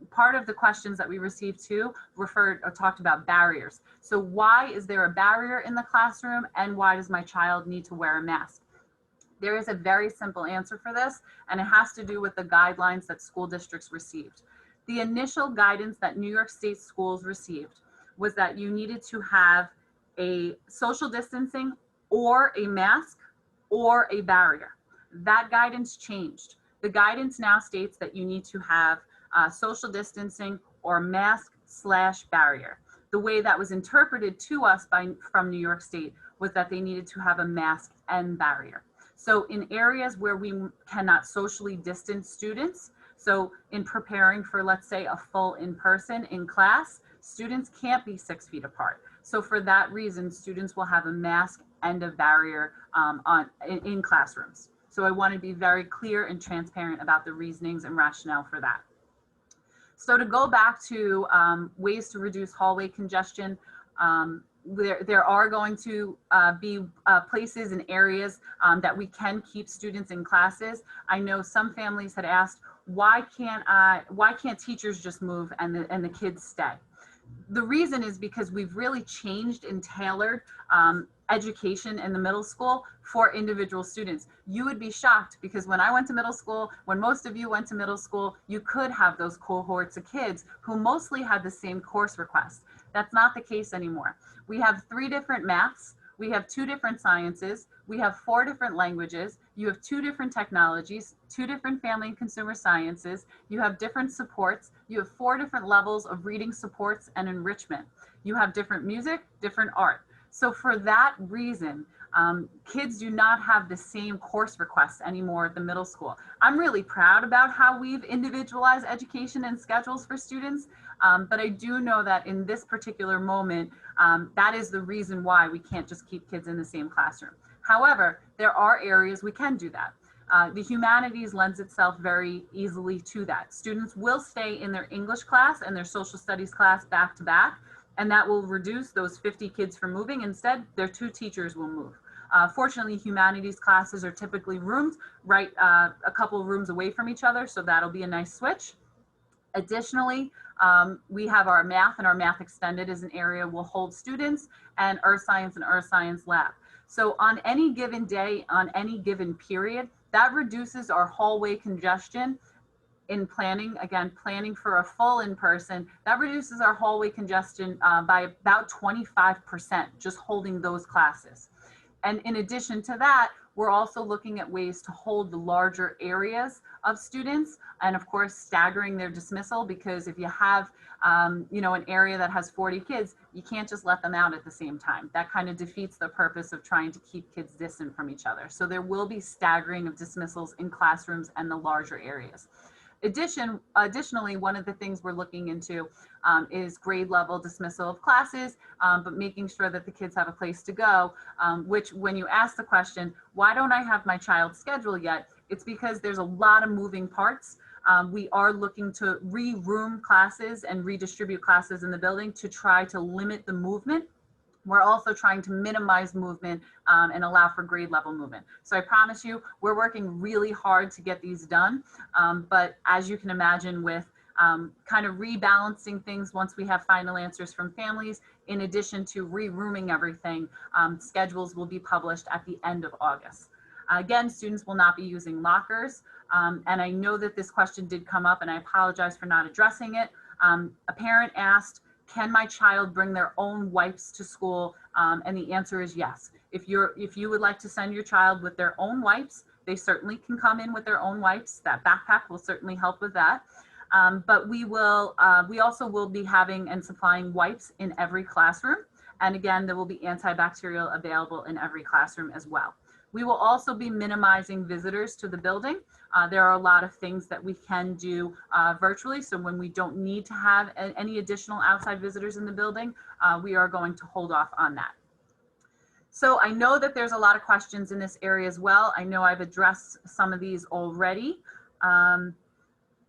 Part of the questions that we received too talked about barriers. So why is there a barrier in the classroom and why does my child need to wear a mask? There is a very simple answer for this, and it has to do with the guidelines that school districts received. The initial guidance that New York State schools received was that you needed to have a social distancing or a mask or a barrier. That guidance changed. The guidance now states that you need to have social distancing or mask/barrier. The way that was interpreted to us from New York State was that they needed to have a mask and barrier. So in areas where we cannot socially distance students, so in preparing for, let's say, a full in-person in class, students can't be 6 feet apart. So for that reason, students will have a mask and a barrier in classrooms. So I want to be very clear and transparent about the reasonings and rationale for that. So to go back to ways to reduce hallway congestion, there are going to be places and areas that we can keep students in classes. I know some families had asked, why can't teachers just move and the kids stay? The reason is because we've really changed and tailored education in the middle school for individual students. You would be shocked because when I went to middle school, when most of you went to middle school, you could have those cohorts of kids who mostly had the same course request. That's not the case anymore. We have 3 different maths, We have 2 different sciences. We have 4 different languages. You have 2 different technologies, 2 different family and consumer sciences. You have different supports. You have 4 different levels of reading supports and enrichment. You have different music, different art. So for that reason, kids do not have the same course requests anymore at the middle school. I'm really proud about how we've individualized education and schedules for students, but I do know that in this particular moment, that is the reason why we can't just keep kids in the same classroom. However, there are areas we can do that. The humanities lends itself very easily to that. Students will stay in their English class and their social studies class back to back, and that will reduce those 50 kids from moving. Instead, their 2 teachers will move. Fortunately, humanities classes are typically roomed right a couple rooms away from each other, so that'll be a nice switch. Additionally, we have our math, and our math extended is an area we'll hold students, and earth science and earth science lab. So on any given day, on any given period, that reduces our hallway congestion in planning. Again, planning for a full in-person, that reduces our hallway congestion by about 25%, just holding those classes. And in addition to that, we're also looking at ways to hold the larger areas of students, and of course staggering their dismissal, because if you have you know, an area that has 40 kids, you can't just let them out at the same time. That kind of defeats the purpose of trying to keep kids distant from each other. So there will be staggering of dismissals in classrooms and the larger areas. Additionally, one of the things we're looking into is grade level dismissal of classes, but making sure that the kids have a place to go, which when you ask the question, why don't I have my child's schedule yet? It's because there's a lot of moving parts. We are looking to re-room classes and redistribute classes in the building to try to limit the movement. We're also trying to minimize movement and allow for grade level movement. So I promise you, we're working really hard to get these done. But as you can imagine, with kind of rebalancing things once we have final answers from families, in addition to re-rooming everything, schedules will be published at the end of August. Again, students will not be using lockers. And I know that this question did come up, and I apologize for not addressing it. A parent asked, can my child bring their own wipes to school? And the answer is yes. If you would like to send your child with their own wipes, they certainly can come in with their own wipes. That backpack will certainly help with that. But we also will be having and supplying wipes in every classroom. And again, there will be antibacterial available in every classroom as well. We will also be minimizing visitors to the building. There are a lot of things that we can do virtually. So when we don't need to have any additional outside visitors in the building, we are going to hold off on that. So I know that there's a lot of questions in this area as well. I know I've addressed some of these already.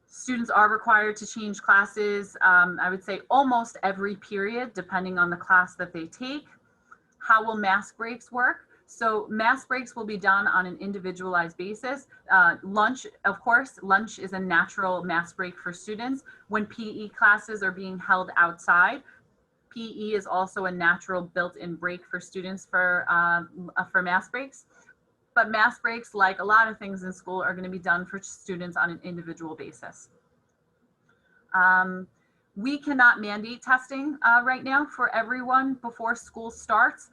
Students are required to change classes, I would say almost every period, depending on the class that they take. How will mask breaks work? So mask breaks will be done on an individualized basis. Lunch, of course, lunch is a natural mask break for students. When PE classes are being held outside, PE is also a natural built-in break for students for mask breaks. But mask breaks, like a lot of things in school, are going to be done for students on an individual basis. We cannot mandate testing right now for everyone before school starts.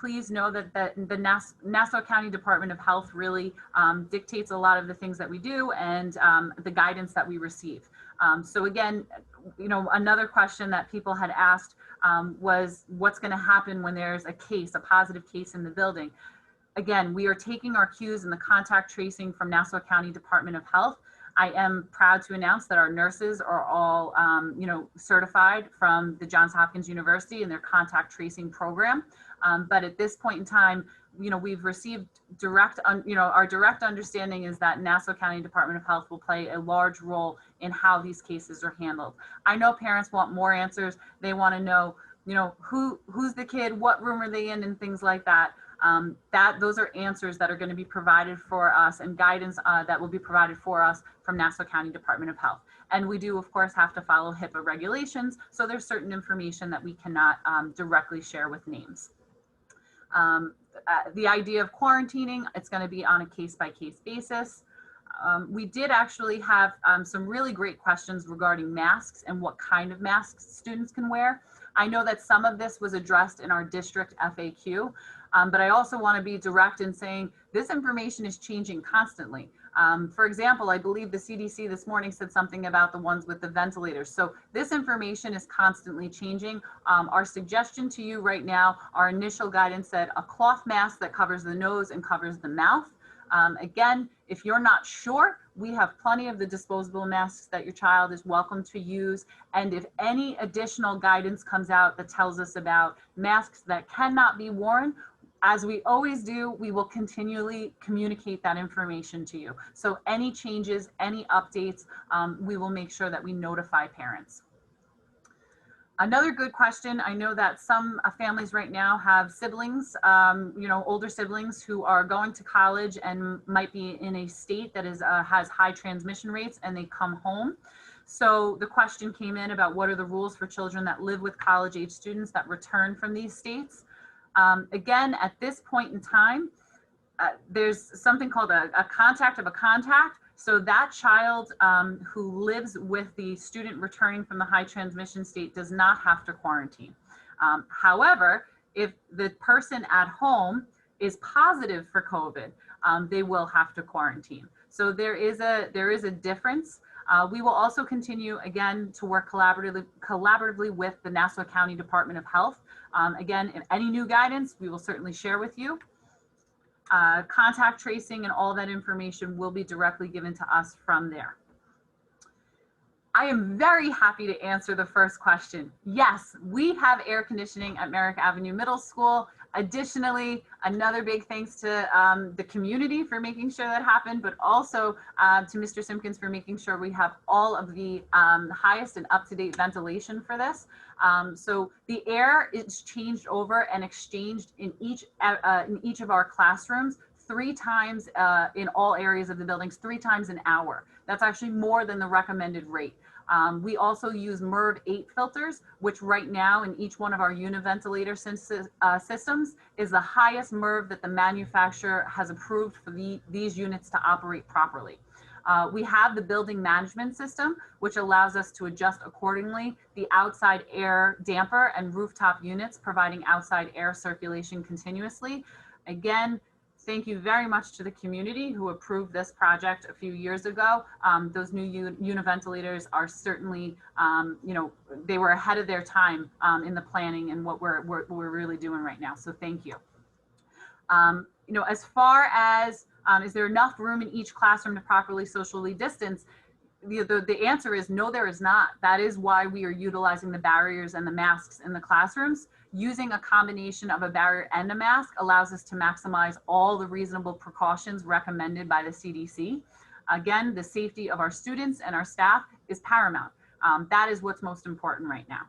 Please know that the Nassau County Department of Health really dictates a lot of the things that we do and the guidance that we receive. So again, you know, another question that people had asked was what's going to happen when there's a positive case in the building. Again, we are taking our cues in the contact tracing from Nassau County Department of Health. I am proud to announce that our nurses are all, you know, certified from the Johns Hopkins University in their contact tracing program. But at this point in time, you know, we've received our direct understanding is that Nassau County Department of Health will play a large role in how these cases are handled. I know parents want more answers. They want to know, you know, who's the kid, what room are they in, and things like that. Those are answers that are going to be provided for us, and guidance that will be provided for us from Nassau County Department of Health. And we do, of course, have to follow HIPAA regulations. So there's certain information that we cannot directly share with names. The idea of quarantining, it's going to be on a case-by-case basis. We did actually have some really great questions regarding masks and what kind of masks students can wear. I know that some of this was addressed in our district FAQ. But I also want to be direct in saying this information is changing constantly. For example, I believe the CDC this morning said something about the ones with the ventilators. So this information is constantly changing. Our suggestion to you right now, our initial guidance said a cloth mask that covers the nose and covers the mouth. Again, if you're not sure, we have plenty of the disposable masks that your child is welcome to use. And if any additional guidance comes out that tells us about masks that cannot be worn, as we always do, we will continually communicate that information to you. So any changes, any updates, we will make sure that we notify parents. Another good question. I know that some families right now have siblings, older siblings who are going to college and might be in a state that has high transmission rates, and they come home. So the question came in about what are the rules for children that live with college-age students that return from these states. Again, at this point in time, there's something called a contact of a contact. So that child who lives with the student returning from the high transmission state does not have to quarantine. However, if the person at home is positive for COVID, they will have to quarantine. So there is a difference. We will also continue, again, to work collaboratively with the Nassau County Department of Health. Again, if any new guidance, we will certainly share with you. Contact tracing and all that information will be directly given to us from there. I am very happy to answer the first question. Yes, we have air conditioning at Merrick Avenue Middle School. Additionally, another big thanks to the community for making sure that happened, but also to Mr. Simpkins for making sure we have all of the highest and up-to-date ventilation for this. So the air is changed over and exchanged in each of our classrooms 3 times in all areas of the buildings, 3 times an hour. That's actually more than the recommended rate. We also use MERV 8 filters, which right now in each one of our univentilator systems is the highest MERV that the manufacturer has approved for these units to operate properly. We have the building management system, which allows us to adjust accordingly the outside air damper and rooftop units, providing outside air circulation continuously. Again, thank you very much to the community who approved this project a few years ago. Those new univentilators are certainly, they were ahead of their time in the planning and what we're really doing right now. So thank you. As far as is there enough room in each classroom to properly socially distance? The answer is no, there is not. That is why we are utilizing the barriers and the masks in the classrooms. Using a combination of a barrier and a mask allows us to maximize all the reasonable precautions recommended by the CDC. Again, the safety of our students and our staff is paramount. That is what's most important right now.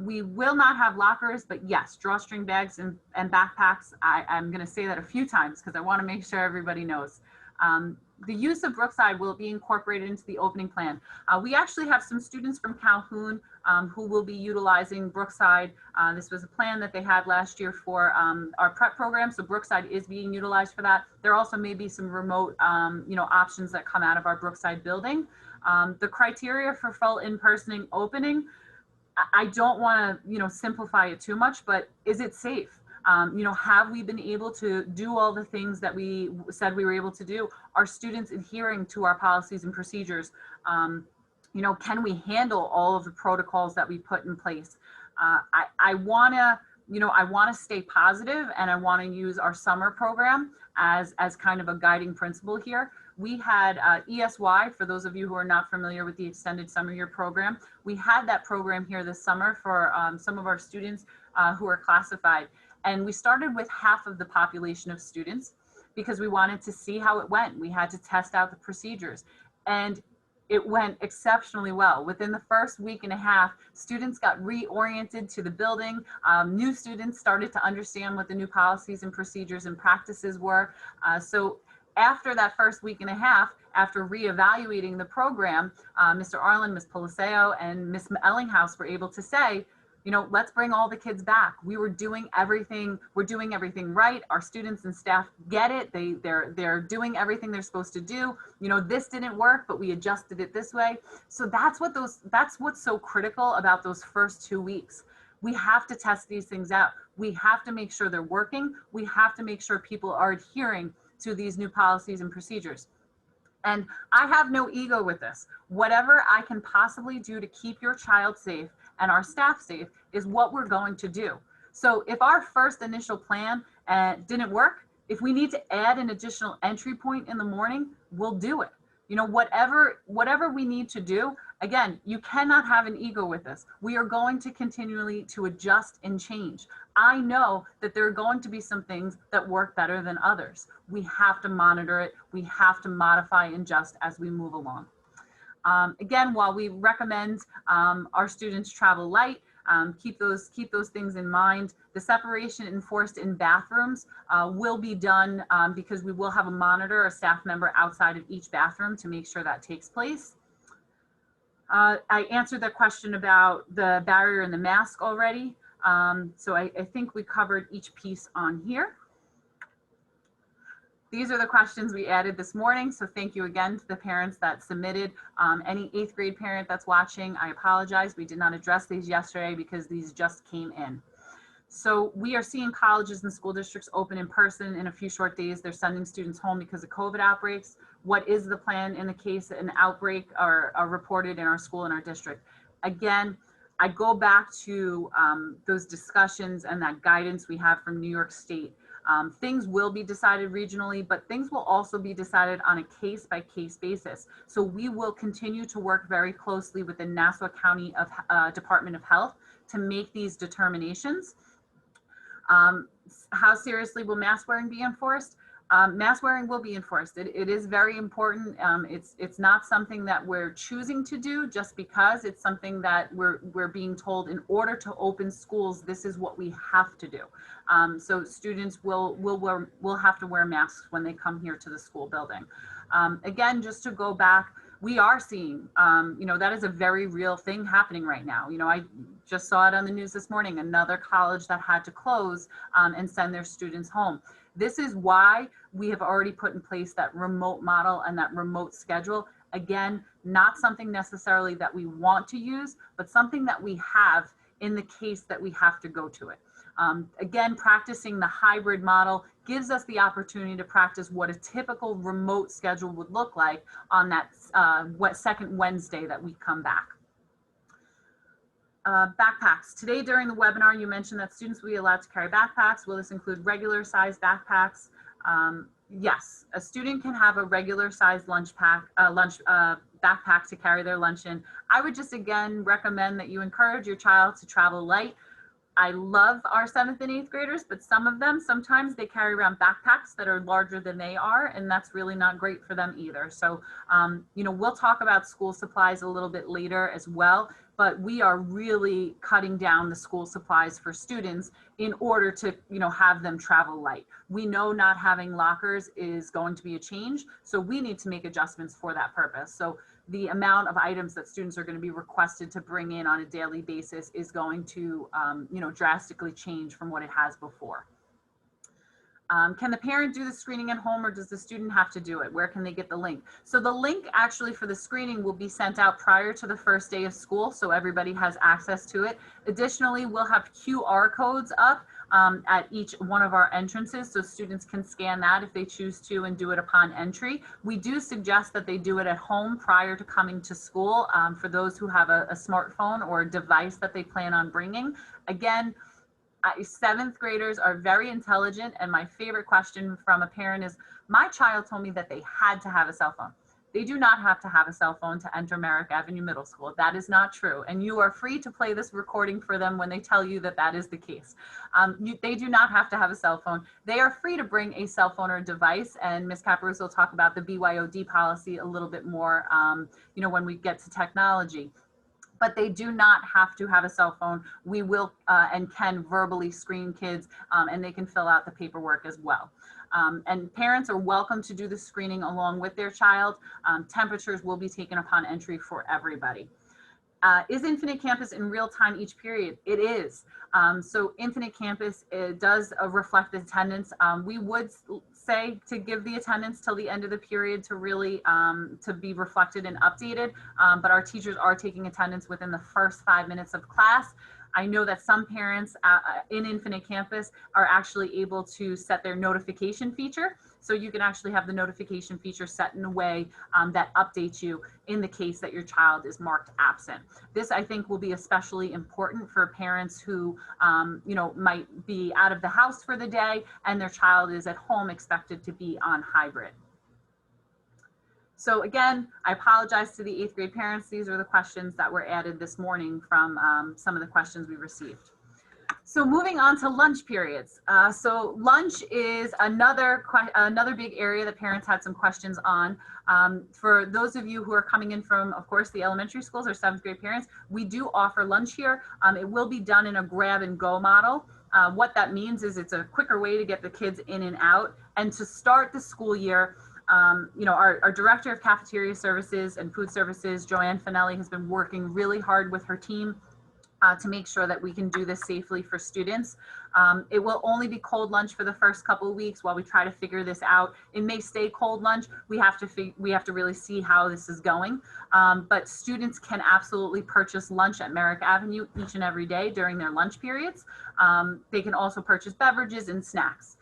We will not have lockers, but yes, drawstring bags and backpacks. I'm going to say that a few times because I want to make sure everybody knows. The use of Brookside will be incorporated into the opening plan. We actually have some students from Calhoun who will be utilizing Brookside. This was a plan that they had last year for our prep program, so Brookside is being utilized for that. There also may be some remote options that come out of our Brookside building. The criteria for full in-person opening, I don't want to simplify it too much, but is it safe? Have we been able to do all the things that we said we were able to do? Are students adhering to our policies and procedures? Can we handle all of the protocols that we put in place? I want to stay positive, and I want to use our summer program as kind of a guiding principle here. We had ESY, for those of you who are not familiar with the extended summer year program. We had that program here this summer for some of our students who are classified. And we started with half of the population of students because we wanted to see how it went. We had to test out the procedures, and it went exceptionally well. Within the first week and a half, students got reoriented to the building. New students started to understand what the new policies and procedures and practices were. So after that first week and a half, after reevaluating the program, Mr. Arlen, Ms. Poliseo, and Ms. Ellinghouse were able to say, let's bring all the kids back. We're doing everything right. Our students and staff get it. They're doing everything they're supposed to do. This didn't work, but we adjusted it this way. So that's what's so critical about those first 2 weeks. We have to test these things out. We have to make sure they're working. We have to make sure people are adhering to these new policies and procedures. And I have no ego with this. Whatever I can possibly do to keep your child safe and our staff safe is what we're going to do. So if our first initial plan didn't work, if we need to add an additional entry point in the morning, we'll do it. You know, whatever we need to do. Again, you cannot have an ego with this. We are going to continually to adjust and change. I know that there are going to be some things that work better than others. We have to monitor it. We have to modify and adjust as we move along. Again, while we recommend our students travel light, keep those things in mind. The separation enforced in bathrooms will be done because we will have a monitor, a staff member outside of each bathroom to make sure that takes place. I answered the question about the barrier and the mask already. So I think we covered each piece on here. These are the questions we added this morning. So thank you again to the parents that submitted. Any 8th grade parent that's watching, I apologize. We did not address these yesterday because these just came in. So we are seeing colleges and school districts open in person in a few short days. They're sending students home because of COVID outbreaks. What is the plan in the case that an outbreak are reported in our school and our district? Again, I go back to those discussions and that guidance we have from New York State. Things will be decided regionally, but things will also be decided on a case-by-case basis. So we will continue to work very closely with the Nassau County Department of Health to make these determinations. How seriously will mask wearing be enforced? Mask wearing will be enforced. It is very important. It's not something that we're choosing to do just because. It's something that we're being told in order to open schools, this is what we have to do. So students will have to wear masks when they come here to the school building. Again, just to go back, we are seeing, you know, that is a very real thing happening right now. You know, I just saw it on the news this morning, another college that had to close and send their students home. This is why we have already put in place that remote model and that remote schedule. Again, not something necessarily that we want to use, but something that we have in the case that we have to go to it. Again, practicing the hybrid model gives us the opportunity to practice what a typical remote schedule would look like on that second Wednesday that we come back. Backpacks. Today during the webinar, you mentioned that students will be allowed to carry backpacks. Will this include regular sized backpacks? Yes, a student can have a regular sized backpack to carry their lunch in. I would just again recommend that you encourage your child to travel light. I love our 7th and 8th graders, but some of them, sometimes they carry around backpacks that are larger than they are, and that's really not great for them either. So, you know, we'll talk about school supplies a little bit later as well, but we are really cutting down the school supplies for students in order to, you know, have them travel light. We know not having lockers is going to be a change, so we need to make adjustments for that purpose. So the amount of items that students are going to be requested to bring in on a daily basis is going to, you know, drastically change from what it has before. Can the parent do the screening at home, or does the student have to do it? Where can they get the link? So the link actually for the screening will be sent out prior to the first day of school, so everybody has access to it. Additionally, we'll have QR codes up at each one of our entrances, so students can scan that if they choose to and do it upon entry. We do suggest that they do it at home prior to coming to school for those who have a smartphone or a device that they plan on bringing. Again, 7th graders are very intelligent, and my favorite question from a parent is, my child told me that they had to have a cell phone. They do not have to have a cell phone to enter Merrick Avenue Middle School. That is not true, and you are free to play this recording for them when they tell you that that is the case. They do not have to have a cell phone. They are free to bring a cell phone or device, and Ms. Caparuso will talk about the BYOD policy a little bit more, you know, when we get to technology. But they do not have to have a cell phone. We will and can verbally screen kids, and they can fill out the paperwork as well. And parents are welcome to do the screening along with their child. Temperatures will be taken upon entry for everybody. Is Infinite Campus in real time each period? It is. So Infinite Campus does reflect the attendance. We would say to give the attendance till the end of the period to really to be reflected and updated, but our teachers are taking attendance within the first 5 minutes of class. I know that some parents in Infinite Campus are actually able to set their notification feature. So you can actually have the notification feature set in a way that updates you in the case that your child is marked absent. This, I think, will be especially important for parents who, might be out of the house for the day and their child is at home expected to be on hybrid. So again, I apologize to the 8th grade parents. These are the questions that were added this morning from some of the questions we received. So moving on to lunch periods. So lunch is another big area that parents had some questions on. For those of you who are coming in from, of course, the elementary schools or 7th grade parents, we do offer lunch here. It will be done in a grab and go model. What that means is it's a quicker way to get the kids in and out. And to start the school year, our director of cafeteria services and food services, Joanne Finelli, has been working really hard with her team to make sure that we can do this safely for students. It will only be cold lunch for the first couple of weeks while we try to figure this out. It may stay cold lunch. We have to really see how this is going. But students can absolutely purchase lunch at Merrick Avenue each and every day during their lunch periods. They can also purchase beverages and snacks.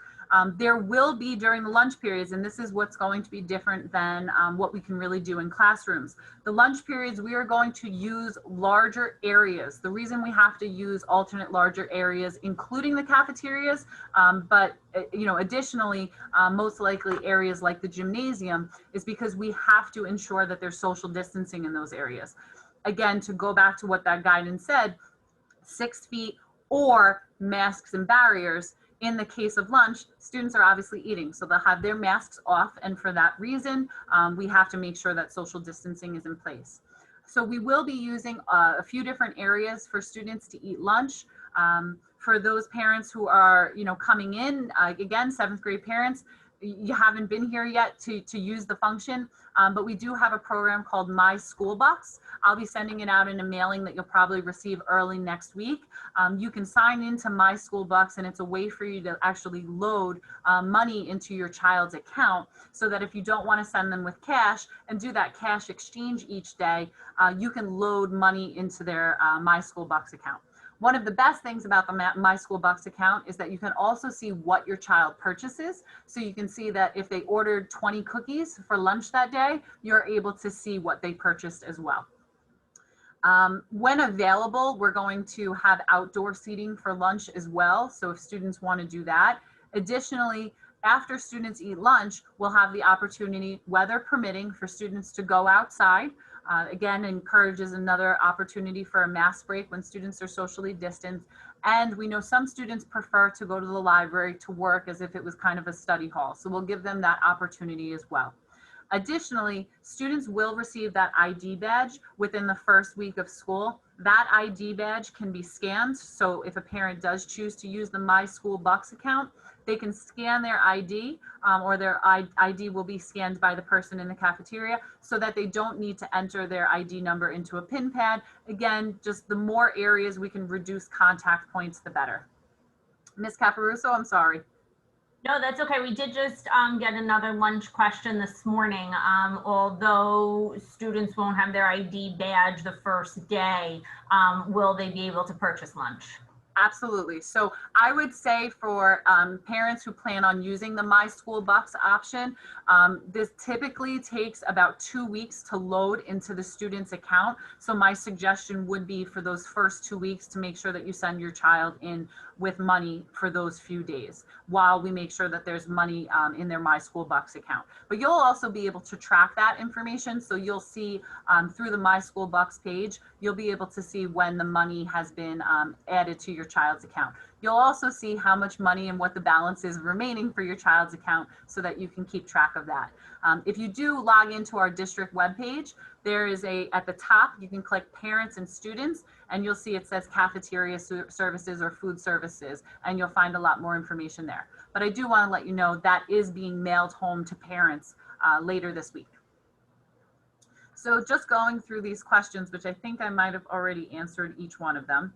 There will be during the lunch periods, and this is what's going to be different than what we can really do in classrooms. The lunch periods, we are going to use larger areas. The reason we have to use alternate larger areas, including the cafeterias, but additionally, most likely areas like the gymnasium, is because we have to ensure that there's social distancing in those areas. Again, to go back to what that guidance said, 6 feet or masks and barriers. In the case of lunch, students are obviously eating, so they'll have their masks off, and for that reason, we have to make sure that social distancing is in place. So we will be using a few different areas for students to eat lunch. For those parents who are, coming in, again, 7th grade parents, you haven't been here yet to use the function, but we do have a program called My School Box. I'll be sending it out in a mailing that you'll probably receive early next week. You can sign into My School Box, and it's a way for you to actually load money into your child's account, so that if you don't want to send them with cash and do that cash exchange each day, you can load money into their My School Box account. One of the best things about the My School Box account is that you can also see what your child purchases. So you can see that if they ordered 20 cookies for lunch that day, you're able to see what they purchased as well. When available, we're going to have outdoor seating for lunch as well. So if students want to do that. Additionally, after students eat lunch, we'll have the opportunity, weather permitting, for students to go outside. Again, encourages another opportunity for a mask break when students are socially distanced. And we know some students prefer to go to the library to work as if it was kind of a study hall. So we'll give them that opportunity as well. Additionally, students will receive that ID badge within the first week of school. That ID badge can be scanned. So if a parent does choose to use the My School Box account, they can scan their ID, or their ID will be scanned by the person in the cafeteria, so that they don't need to enter their ID number into a PIN pad. Again, just the more areas we can reduce contact points, the better. Ms. Caparuso, I'm sorry. No, that's okay. We did just get another lunch question this morning. Although students won't have their ID badge the first day, will they be able to purchase lunch? Absolutely. So I would say for parents who plan on using the My School Box option, this typically takes about 2 weeks to load into the student's account. So my suggestion would be for those first 2 weeks to make sure that you send your child in with money for those few days while we make sure that there's money in their My School Box account. But you'll also be able to track that information. So you'll see through the My School Box page, you'll be able to see when the money has been added to your child's account. You'll also see how much money and what the balance is remaining for your child's account, so that you can keep track of that. If you do log into our district webpage, there is at the top, you can click parents and students, and you'll see it says cafeteria services or food services, and you'll find a lot more information there. But I do want to let you know that is being mailed home to parents later this week. So just going through these questions, which I think I might have already answered each one of them.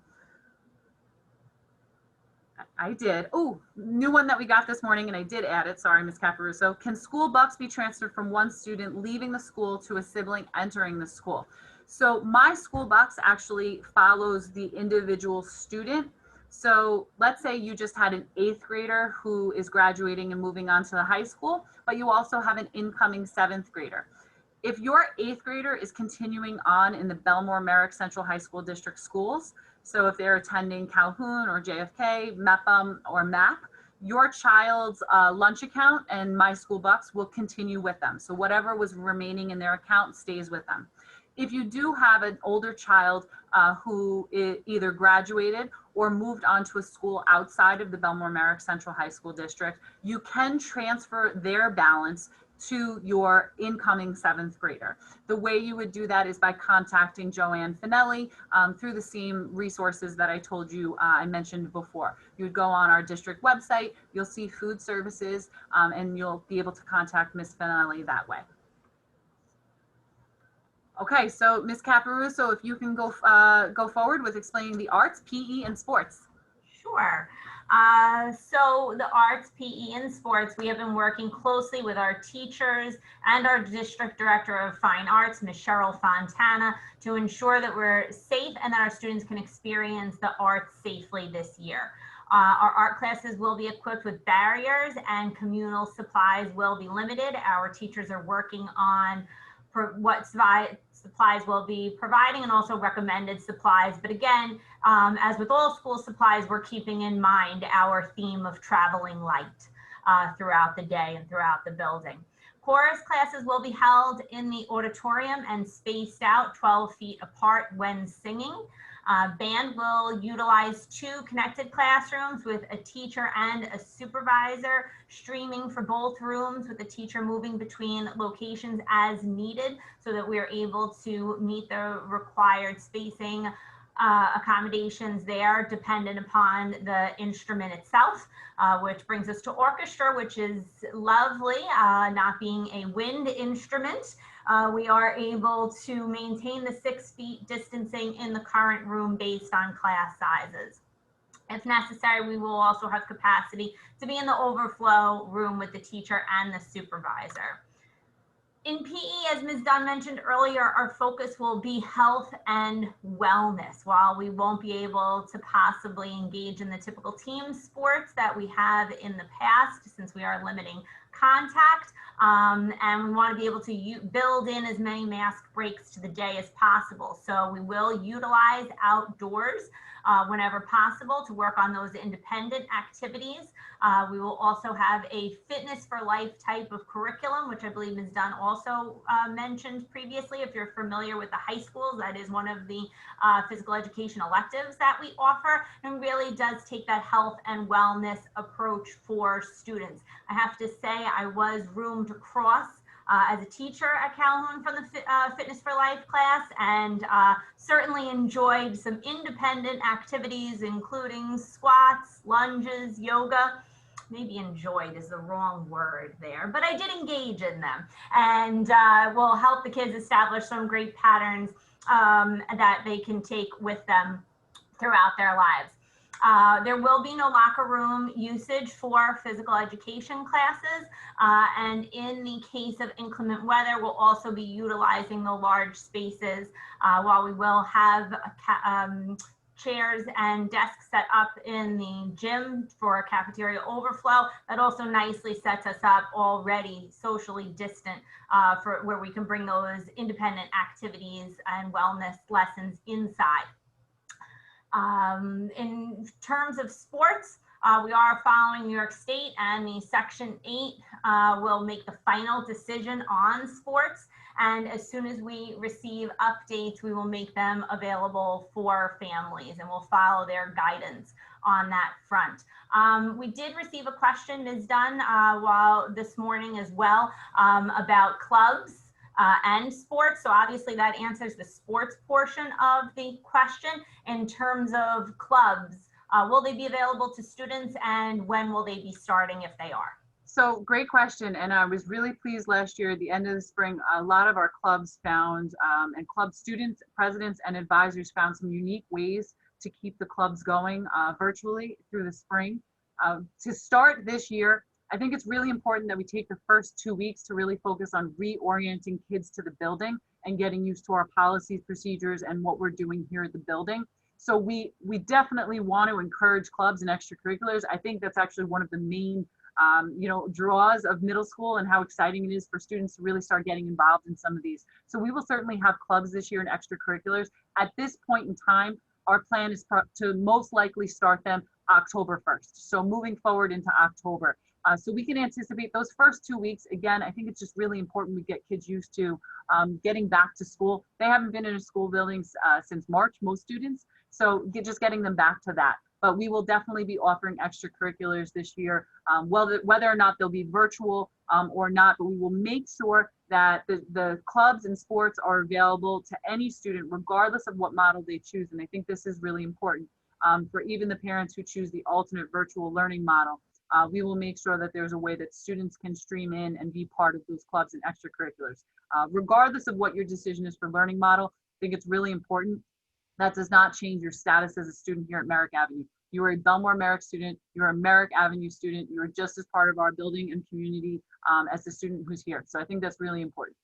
I did. Oh, new one that we got this morning, and I did add it. Sorry, Ms. Caparuso. Can school bucks be transferred from one student leaving the school to a sibling entering the school? So my school box actually follows the individual student. So let's say you just had an 8th grader who is graduating and moving on to the high school, but you also have an incoming 7th grader. If your 8th grader is continuing on in the Belmore Merrick Central High School District schools, so if they're attending Calhoun or JFK, MEPM or MAP, your child's lunch account and My School Bucks will continue with them. So whatever was remaining in their account stays with them. If you do have an older child who either graduated or moved on to a school outside of the Belmore Merrick Central High School District, you can transfer their balance to your incoming 7th grader. The way you would do that is by contacting Joanne Finelli through the same resources that I told you I mentioned before. You would go on our district website, you'll see food services, and you'll be able to contact Ms. Finelli that way. Okay, so Ms. Caparuso, if you can go forward with explaining the arts, PE, and sports. Sure. So the arts, PE, and sports, we have been working closely with our teachers and our district director of fine arts, Ms. Cheryl Fontana, to ensure that we're safe and that our students can experience the arts safely this year. Our art classes will be equipped with barriers and communal supplies will be limited. Our teachers are working on what supplies will be providing and also recommended supplies. But again, as with all school supplies, we're keeping in mind our theme of traveling light throughout the day and throughout the building. Chorus classes will be held in the auditorium and spaced out 12 feet apart when singing. Band will utilize 2 connected classrooms with a teacher and a supervisor, streaming for both rooms with the teacher moving between locations as needed so that we are able to meet the required spacing accommodations there dependent upon the instrument itself, which brings us to orchestra, which is lovely, not being a wind instrument. We are able to maintain the 6 feet distancing in the current room based on class sizes. If necessary, we will also have capacity to be in the overflow room with the teacher and the supervisor. In PE, as Ms. Dunn mentioned earlier, our focus will be health and wellness. While we won't be able to possibly engage in the typical team sports that we have in the past, since we are limiting contact, and we want to be able to build in as many mask breaks to the day as possible. So we will utilize outdoors whenever possible to work on those independent activities. We will also have a fitness for life type of curriculum, which I believe Ms. Dunn also mentioned previously. If you're familiar with the high schools, that is one of the physical education electives that we offer, and really does take that health and wellness approach for students. I have to say, I was roomed across as a teacher at Calhoun from the Fitness for Life class, and certainly enjoyed some independent activities, including squats, lunges, yoga. Maybe enjoyed is the wrong word there, but I did engage in them, and will help the kids establish some great patterns that they can take with them throughout their lives. There will be no locker room usage for physical education classes. And in the case of inclement weather, we'll also be utilizing the large spaces while we will have chairs and desks set up in the gym for cafeteria overflow. That also nicely sets us up already socially distant for where we can bring those independent activities and wellness lessons inside. In terms of sports, we are following New York State, and the Section 8 will make the final decision on sports. And as soon as we receive updates, we will make them available for families, and we'll follow their guidance on that front. We did receive a question, Ms. Dunn, while this morning as well, about clubs and sports. So obviously that answers the sports portion of the question. In terms of clubs, will they be available to students, and when will they be starting if they are? So great question. And I was really pleased last year at the end of the spring, a lot of our clubs found, and club students, presidents, and advisors found some unique ways to keep the clubs going virtually through the spring. To start this year, I think it's really important that we take the first 2 weeks to really focus on reorienting kids to the building and getting used to our policies, procedures, and what we're doing here at the building. So we definitely want to encourage clubs and extracurriculars. I think that's actually one of the main draws of middle school, and how exciting it is for students to really start getting involved in some of these. So we will certainly have clubs this year and extracurriculars. At this point in time, our plan is to most likely start them October 1st. So moving forward into October. So we can anticipate those first 2 weeks. Again, I think it's just really important we get kids used to getting back to school. They haven't been in a school building since March, most students. So just getting them back to that. But we will definitely be offering extracurriculars this year, whether or not they'll be virtual or not, but we will make sure that the clubs and sports are available to any student, regardless of what model they choose. And I think this is really important for even the parents who choose the alternate virtual learning model. We will make sure that there's a way that students can stream in and be part of those clubs and extracurriculars. Regardless of what your decision is for learning model, I think it's really important. That does not change your status as a student here at Merrick Avenue. You are a Belmore Merrick student, you're a Merrick Avenue student, you're just as part of our building and community as the student who's here. So I think that's really important.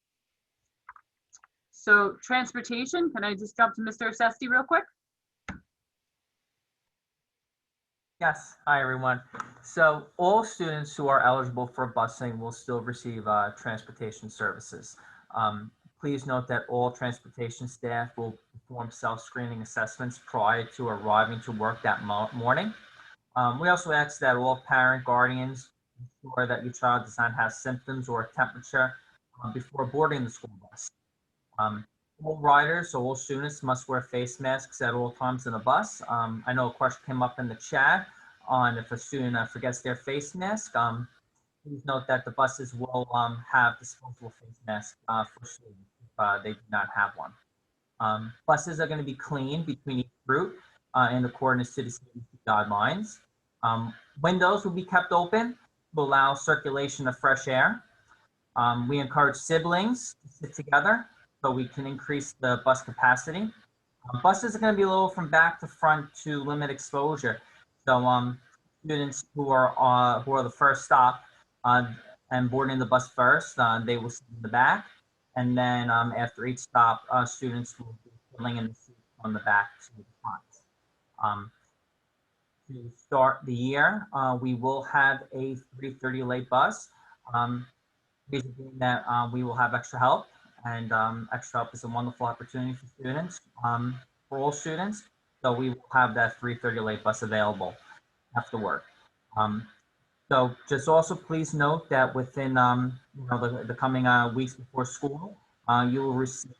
So transportation, can I just jump to Mr. Sesti real quick? Yes, hi everyone. So all students who are eligible for busing will still receive transportation services. Please note that all transportation staff will perform self-screening assessments prior to arriving to work that morning. We also ask that all parent guardians ensure that your child does not have symptoms or temperature before boarding the school bus. All riders, so all students, must wear face masks at all times in the bus. I know a question came up in the chat on if a student forgets their face mask. Please note that the buses will have disposable face masks for students if they do not have one. Buses are going to be cleaned between each route in accordance to the CDC guidelines. Windows will be kept open to allow circulation of fresh air. We encourage siblings to sit together so we can increase the bus capacity. Buses are going to be low from back to front to limit exposure. So students who are the first stop and boarding the bus first, they will sit in the back, and then after each stop, students will be filling in the seats on the back to the front. To start the year, we will have a 3:30 late bus. Reason being that we will have extra help, and extra help is a wonderful opportunity for students, for all students. So we will have that 3:30 late bus available after work. So just also please note that within the coming weeks before school, you will receive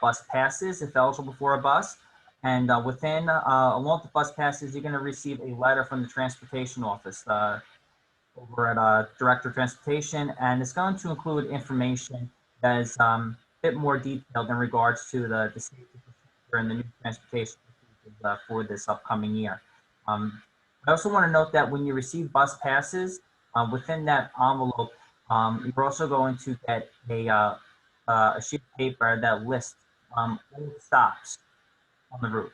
bus passes if eligible for a bus. And along with the bus passes, you're going to receive a letter from the transportation office over at Director of Transportation, and it's going to include information that is a bit more detailed in regards to the safety procedure and the new transportation procedures for this upcoming year. I also want to note that when you receive bus passes, within that envelope, you're also going to get a sheet of paper that lists all the stops on the route.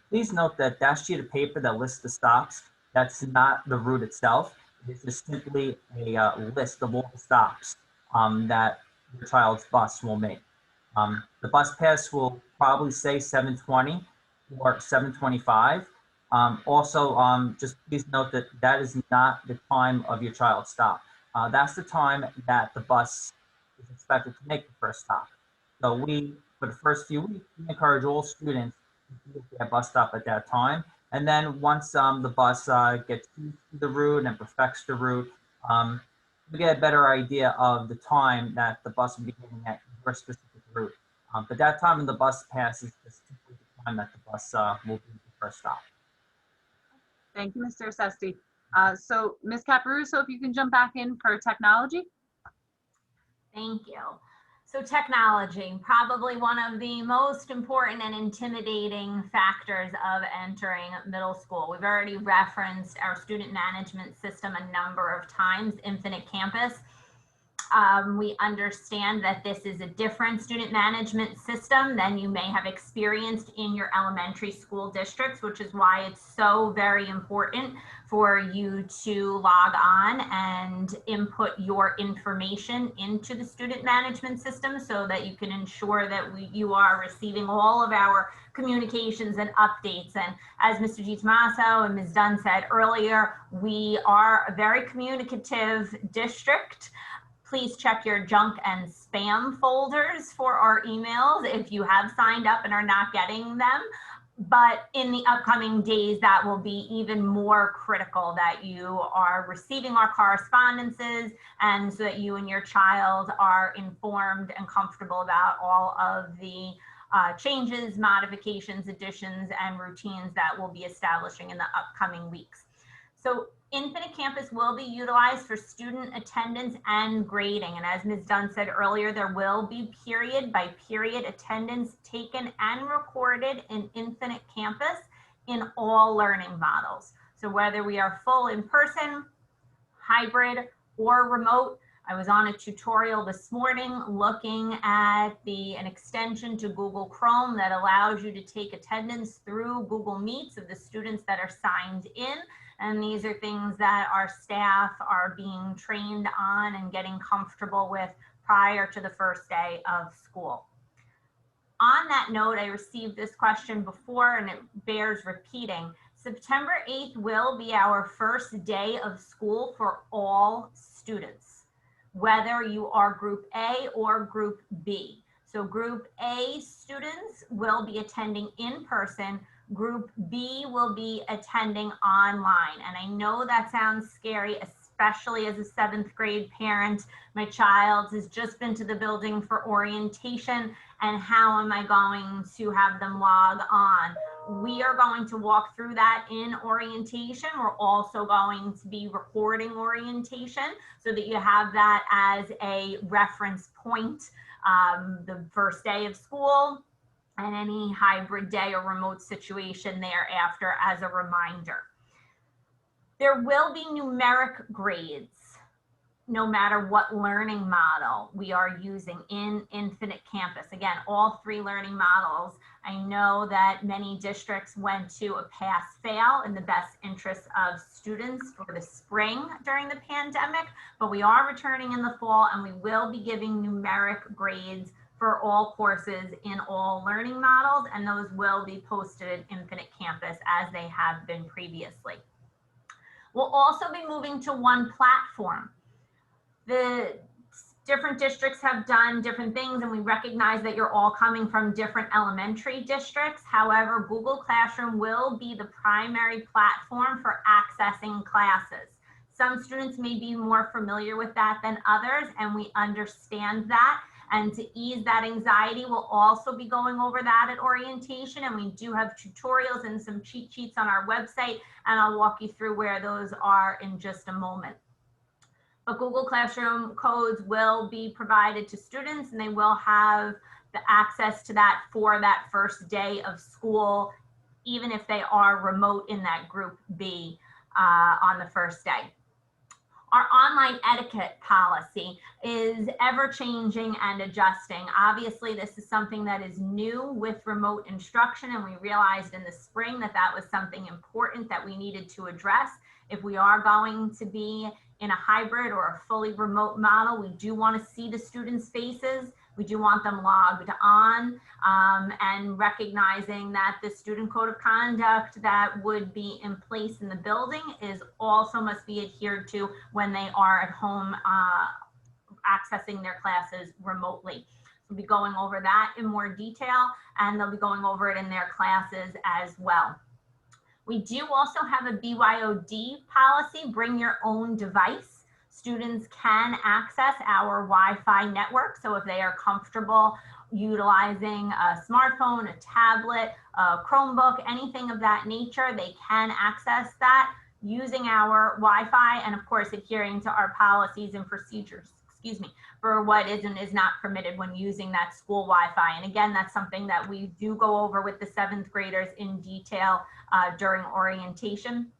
Please note that that sheet of paper that lists the stops, that's not the route itself. It's just simply a list of all the stops that your child's bus will make. The bus pass will probably say 7:20 or 7:25. Also, just please note that that is not the time of your child's stop. That's the time that the bus is expected to make the first stop. So for the first few weeks, we encourage all students to do their bus stop at that time. And then once the bus gets used to the route and perfects the route, we get a better idea of the time that the bus will be getting at your specific route. But that time in the bus pass is just simply the time that the bus will be the first stop. Thank you, Mr. Sesti. So Ms. Caparuso, if you can jump back in for technology. Thank you. So technology, probably one of the most important and intimidating factors of entering middle school. We've already referenced our student management system a number of times, Infinite Campus. We understand that this is a different student management system than you may have experienced in your elementary school districts, which is why it's so very important for you to log on and input your information into the student management system so that you can ensure that you are receiving all of our communications and updates. And as Mr. DiTomaso and Ms. Dunn said earlier, we are a very communicative district. Please check your junk and spam folders for our emails if you have signed up and are not getting them. But in the upcoming days, that will be even more critical that you are receiving our correspondences and so that you and your child are informed and comfortable about all of the changes, modifications, additions, and routines that we'll be establishing in the upcoming weeks. So Infinite Campus will be utilized for student attendance and grading. And as Ms. Dunn said earlier, there will be period by period attendance taken and recorded in Infinite Campus in all learning models. So whether we are full in person, hybrid, or remote. I was on a tutorial this morning looking at an extension to Google Chrome that allows you to take attendance through Google Meets of the students that are signed in. And these are things that our staff are being trained on and getting comfortable with prior to the first day of school. On that note, I received this question before and it bears repeating. September 8th will be our first day of school for all students, whether you are Group A or Group B. So Group A students will be attending in person. Group B will be attending online. And I know that sounds scary, especially as a 7th grade parent. My child has just been to the building for orientation, and how am I going to have them log on? We are going to walk through that in orientation. We're also going to be recording orientation so that you have that as a reference point the first day of school and any hybrid day or remote situation thereafter as a reminder. There will be numeric grades no matter what learning model we are using in Infinite Campus. Again, all 3 learning models. I know that many districts went to a pass-fail in the best interest of students for the spring during the pandemic, but we are returning in the fall and we will be giving numeric grades for all courses in all learning models, and those will be posted at Infinite Campus as they have been previously. We'll also be moving to one platform. The different districts have done different things, and we recognize that you're all coming from different elementary districts. However, Google Classroom will be the primary platform for accessing classes. Some students may be more familiar with that than others, and we understand that. And to ease that anxiety, we'll also be going over that at orientation. And we do have tutorials and some cheat sheets on our website, and I'll walk you through where those are in just a moment. But Google Classroom codes will be provided to students, and they will have the access to that for that first day of school, even if they are remote in that Group B on the first day. Our online etiquette policy is ever changing and adjusting. Obviously, this is something that is new with remote instruction, and we realized in the spring that that was something important that we needed to address. If we are going to be in a hybrid or a fully remote model, we do want to see the students' faces. We do want them logged on, and recognizing that the student code of conduct that would be in place in the building is also must be adhered to when they are at home accessing their classes remotely. We'll be going over that in more detail, and they'll be going over it in their classes as well. We do also have a BYOD policy, bring your own device. Students can access our Wi-Fi network. So if they are comfortable utilizing a smartphone, a tablet, a Chromebook, anything of that nature, they can access that using our Wi-Fi, and of course adhering to our policies and procedures, for what is and is not permitted when using that school Wi-Fi. And again, that's something that we do go over with the 7th graders in detail during orientation.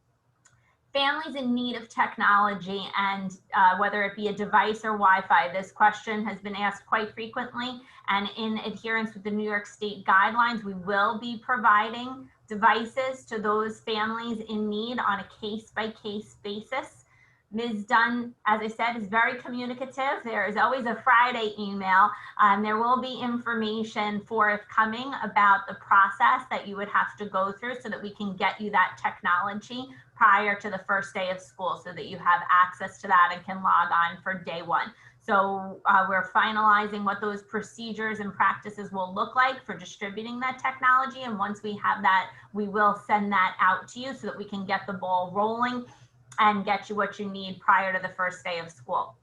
families in need of technology, and whether it be a device or Wi-Fi, this question has been asked quite frequently. And in adherence with the New York State guidelines, we will be providing devices to those families in need on a case-by-case basis. Ms. Dunn, as I said, is very communicative. There is always a Friday email. There will be information forthcoming about the process that you would have to go through so that we can get you that technology prior to the first day of school so that you have access to that and can log on for day one. So we're finalizing what those procedures and practices will look like for distributing that technology. And once we have that, we will send that out to you so that we can get the ball rolling and get you what you need prior to the first day of school.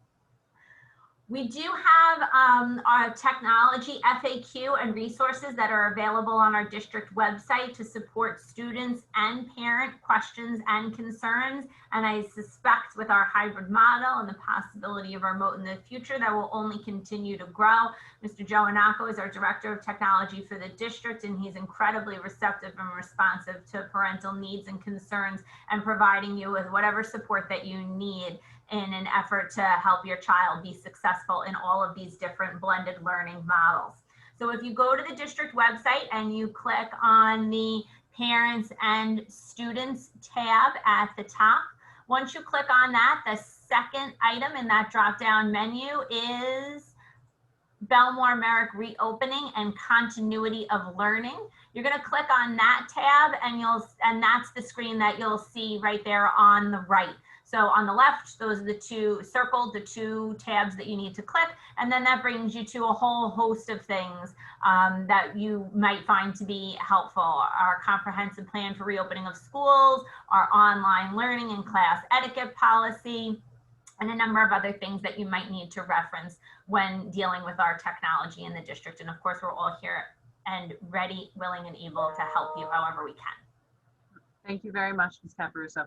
We do have our technology FAQ and resources that are available on our district website to support students and parent questions and concerns. And I suspect with our hybrid model and the possibility of remote in the future, that will only continue to grow. Mr. Joe Anako is our Director of Technology for the district, and he's incredibly receptive and responsive to parental needs and concerns and providing you with whatever support that you need in an effort to help your child be successful in all of these different blended learning models. So if you go to the district website and you click on the Parents and Students tab at the top, once you click on that, the second item in that drop-down menu is Belmore Merrick Reopening and Continuity of Learning. You're going to click on that tab and that's the screen that you'll see right there on the right. So on the left, those are the two circled, the two tabs that you need to click. And then that brings you to a whole host of things that you might find to be helpful. Our comprehensive plan for reopening of schools, our online learning and class etiquette policy, and a number of other things that you might need to reference when dealing with our technology in the district. And of course, we're all here and ready, willing, and able to help you however we can. Thank you very much, Ms. Caparuso.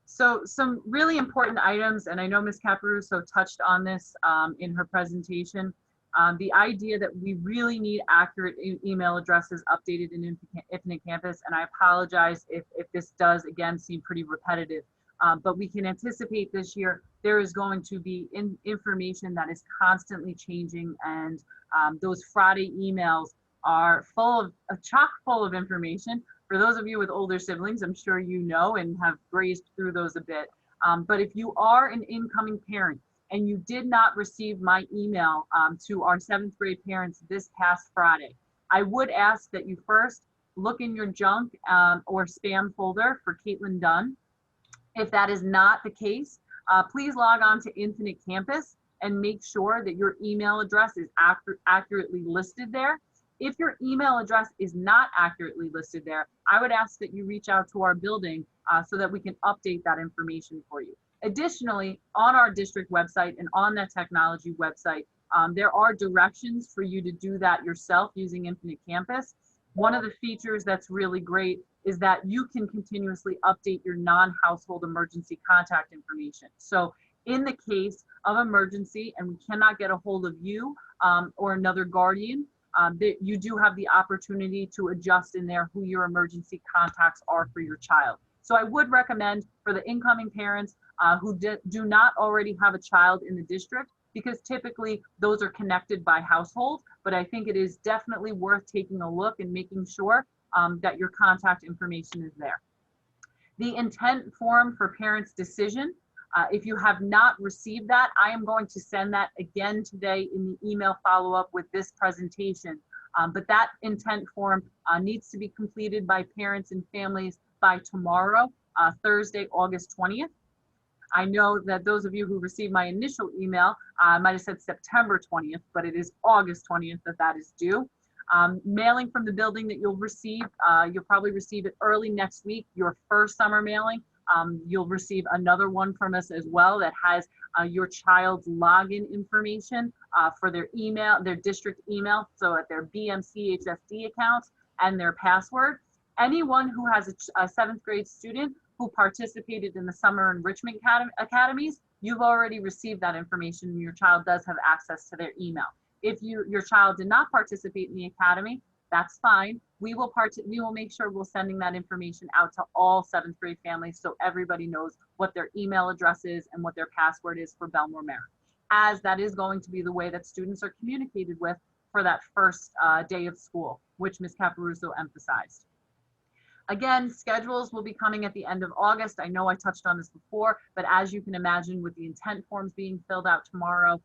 So some really important items, and I know Ms. Caparuso touched on this in her presentation, the idea that we really need accurate email addresses updated in Infinite Campus, and I apologize if this does, again, seem pretty repetitive, but we can anticipate this year there is going to be information that is constantly changing, and those Friday emails are full of chock full of information. For those of you with older siblings, I'm sure you know and have grazed through those a bit. But if you are an incoming parent and you did not receive my email to our 7th grade parents this past Friday, I would ask that you first look in your junk or spam folder for Caitlin Dunn. If that is not the case, please log on to Infinite Campus and make sure that your email address is accurately listed there. If your email address is not accurately listed there, I would ask that you reach out to our building so that we can update that information for you. Additionally, on our district website and on that technology website, there are directions for you to do that yourself using Infinite Campus. One of the features that's really great is that you can continuously update your non-household emergency contact information. So in the case of emergency and we cannot get a hold of you or another guardian, that you do have the opportunity to adjust in there who your emergency contacts are for your child. So I would recommend for the incoming parents who do not already have a child in the district, because typically those are connected by household, but I think it is definitely worth taking a look and making sure that your contact information is there. The intent form for parents' decision, if you have not received that, I am going to send that again today in the email follow-up with this presentation. But that intent form needs to be completed by parents and families by tomorrow, Thursday, August 20th. I know that those of you who received my initial email might have said September 20th, but it is August 20th that is due. Mailing from the building that you'll receive, you'll probably receive it early next week, your first summer mailing. You'll receive another one from us as well that has your child's login information for their email, their district email, so at their BMCHSD accounts and their password. Anyone who has a 7th grade student who participated in the summer enrichment academies, you've already received that information and your child does have access to their email. If your child did not participate in the academy, that's fine. We will make sure we're sending that information out to all 7th grade families so everybody knows what their email address is and what their password is for Belmore Merritt, as that is going to be the way that students are communicated with for that first day of school, which Ms. Caparuso emphasized. Again, schedules will be coming at the end of August. I know I touched on this before, but as you can imagine, with the intent forms being filled out tomorrow,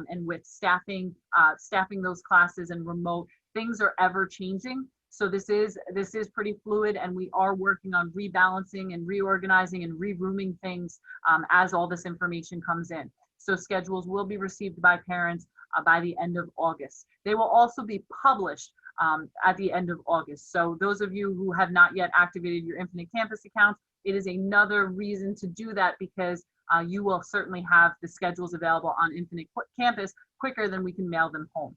and with staffing those classes and remote, things are ever changing. So this is pretty fluid, and we are working on rebalancing and reorganizing and rerooming things as all this information comes in. So schedules will be received by parents by the end of August. They will also be published at the end of August. So those of you who have not yet activated your Infinite Campus accounts, it is another reason to do that, because you will certainly have the schedules available on Infinite Campus quicker than we can mail them home.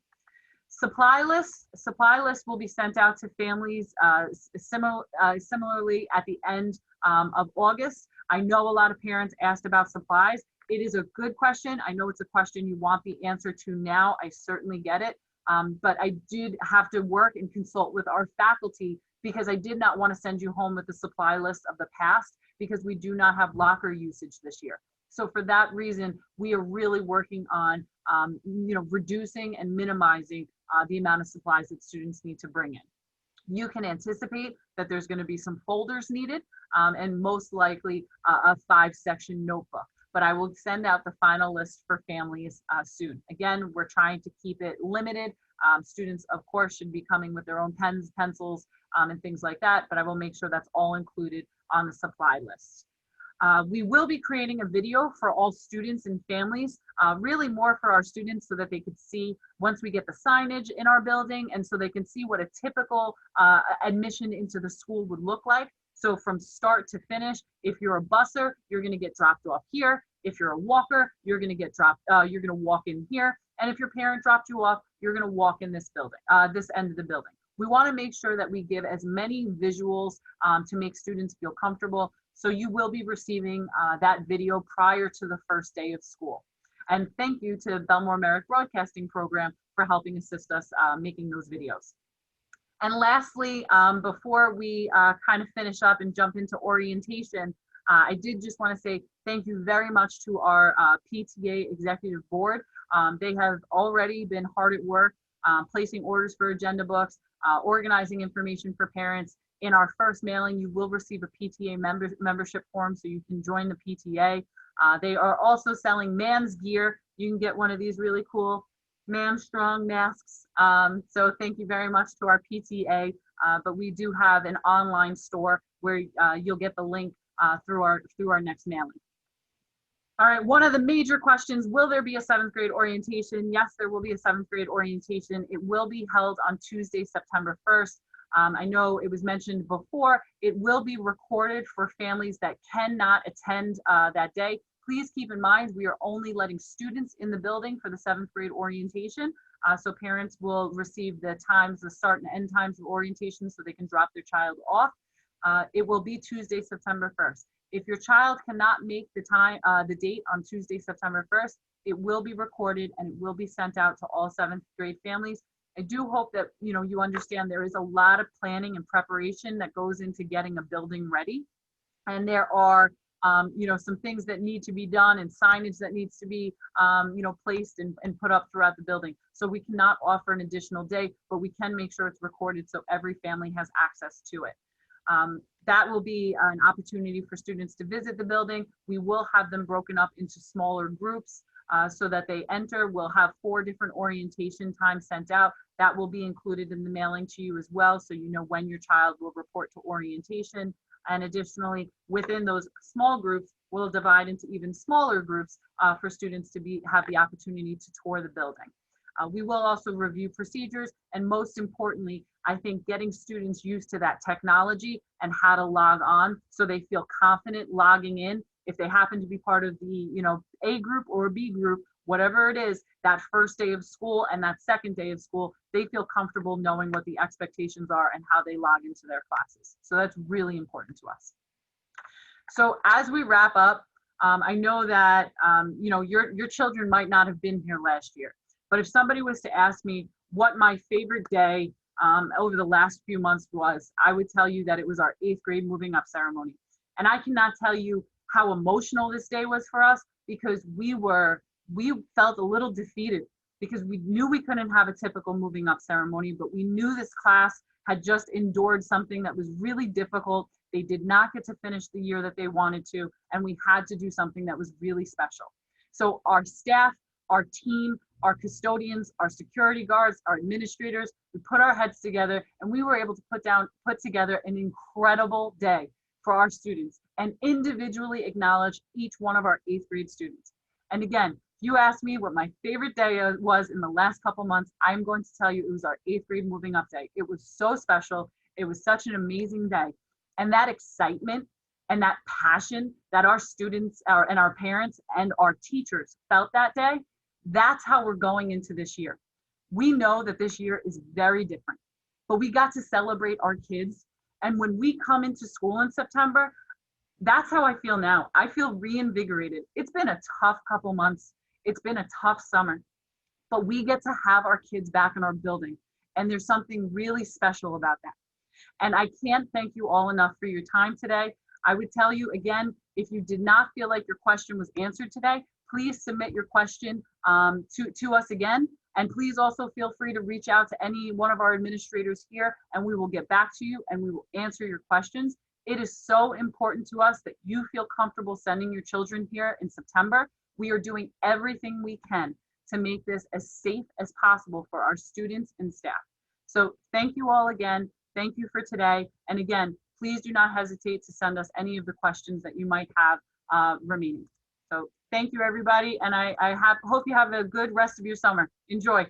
Supply lists will be sent out to families similarly at the end of August. I know a lot of parents asked about supplies. It is a good question. I know it's a question you want the answer to now. I certainly get it. But I did have to work and consult with our faculty, because I did not want to send you home with the supply list of the past, because we do not have locker usage this year. So for that reason, we are really working on reducing and minimizing the amount of supplies that students need to bring in. You can anticipate that there's going to be some folders needed, and most likely a 5-section notebook. But I will send out the final list for families soon. Again, we're trying to keep it limited. Students, of course, should be coming with their own pens, pencils, and things like that, but I will make sure that's all included on the supply list. We will be creating a video for all students and families, really more for our students so that they could see once we get the signage in our building, and so they can see what a typical admission into the school would look like. So from start to finish, if you're a busser, you're going to get dropped off here. If you're a walker, you're going to get you're going to walk in here. And if your parent dropped you off, you're going to walk in this building, this end of the building. We want to make sure that we give as many visuals to make students feel comfortable. So you will be receiving that video prior to the first day of school. And thank you to Belmore Merritt Broadcasting Program for helping assist us making those videos. And lastly, before we kind of finish up and jump into orientation, I did just want to say thank you very much to our PTA Executive Board. They have already been hard at work placing orders for agenda books, organizing information for parents. In our first mailing, you will receive a PTA membership form so you can join the PTA. They are also selling MAMs gear. You can get one of these really cool MAM Strong masks. So thank you very much to our PTA, but we do have an online store where you'll get the link through our next mailing. All right, one of the major questions, will there be a 7th grade orientation? Yes, there will be a 7th grade orientation. It will be held on Tuesday, September 1st. I know it was mentioned before, it will be recorded for families that cannot attend that day. Please keep in mind, we are only letting students in the building for the 7th grade orientation. So parents will receive the times, the start and end times of orientation so they can drop their child off. It will be Tuesday, September 1st. If your child cannot make the date on Tuesday, September 1st, it will be recorded and it will be sent out to all 7th grade families. I do hope that you understand there is a lot of planning and preparation that goes into getting a building ready. And there are some things that need to be done and signage that needs to be placed and put up throughout the building. So we cannot offer an additional day, but we can make sure it's recorded so every family has access to it. That will be an opportunity for students to visit the building. We will have them broken up into smaller groups so that they enter. We'll have 4 different orientation times sent out. That will be included in the mailing to you as well, so you know when your child will report to orientation. And additionally, within those small groups, we'll divide into even smaller groups for students to have the opportunity to tour the building. We will also review procedures, and most importantly, I think getting students used to that technology and how to log on so they feel confident logging in. If they happen to be part of the A group or B group, whatever it is, that first day of school and that second day of school, they feel comfortable knowing what the expectations are and how they log into their classes. So that's really important to us. So as we wrap up, I know that your children might not have been here last year, but if somebody was to ask me what my favorite day over the last few months was, I would tell you that it was our 8th grade moving up ceremony. And I cannot tell you how emotional this day was for us, because we felt a little defeated, because we knew we couldn't have a typical moving up ceremony, but we knew this class had just endured something that was really difficult. They did not get to finish the year that they wanted to, and we had to do something that was really special. So our staff, our team, our custodians, our security guards, our administrators, we put our heads together, and we were able to put together an incredible day for our students and individually acknowledge each one of our 8th grade students. And again, if you ask me what my favorite day was in the last couple months, I'm going to tell you it was our 8th grade moving up day. It was so special. It was such an amazing day. And that excitement and that passion that our students and our parents and our teachers felt that day, that's how we're going into this year. We know that this year is very different, but we got to celebrate our kids. And when we come into school in September, that's how I feel now. I feel reinvigorated. It's been a tough couple months. It's been a tough summer, but we get to have our kids back in our building. And there's something really special about that. And I can't thank you all enough for your time today. I would tell you again, if you did not feel like your question was answered today, please submit your question to us again. And please also feel free to reach out to any one of our administrators here, and we will get back to you and we will answer your questions. It is so important to us that you feel comfortable sending your children here in September. We are doing everything we can to make this as safe as possible for our students and staff. So thank you all again. Thank you for today. And again, please do not hesitate to send us any of the questions that you might have remaining. So thank you, everybody. And I hope you have a good rest of your summer. Enjoy.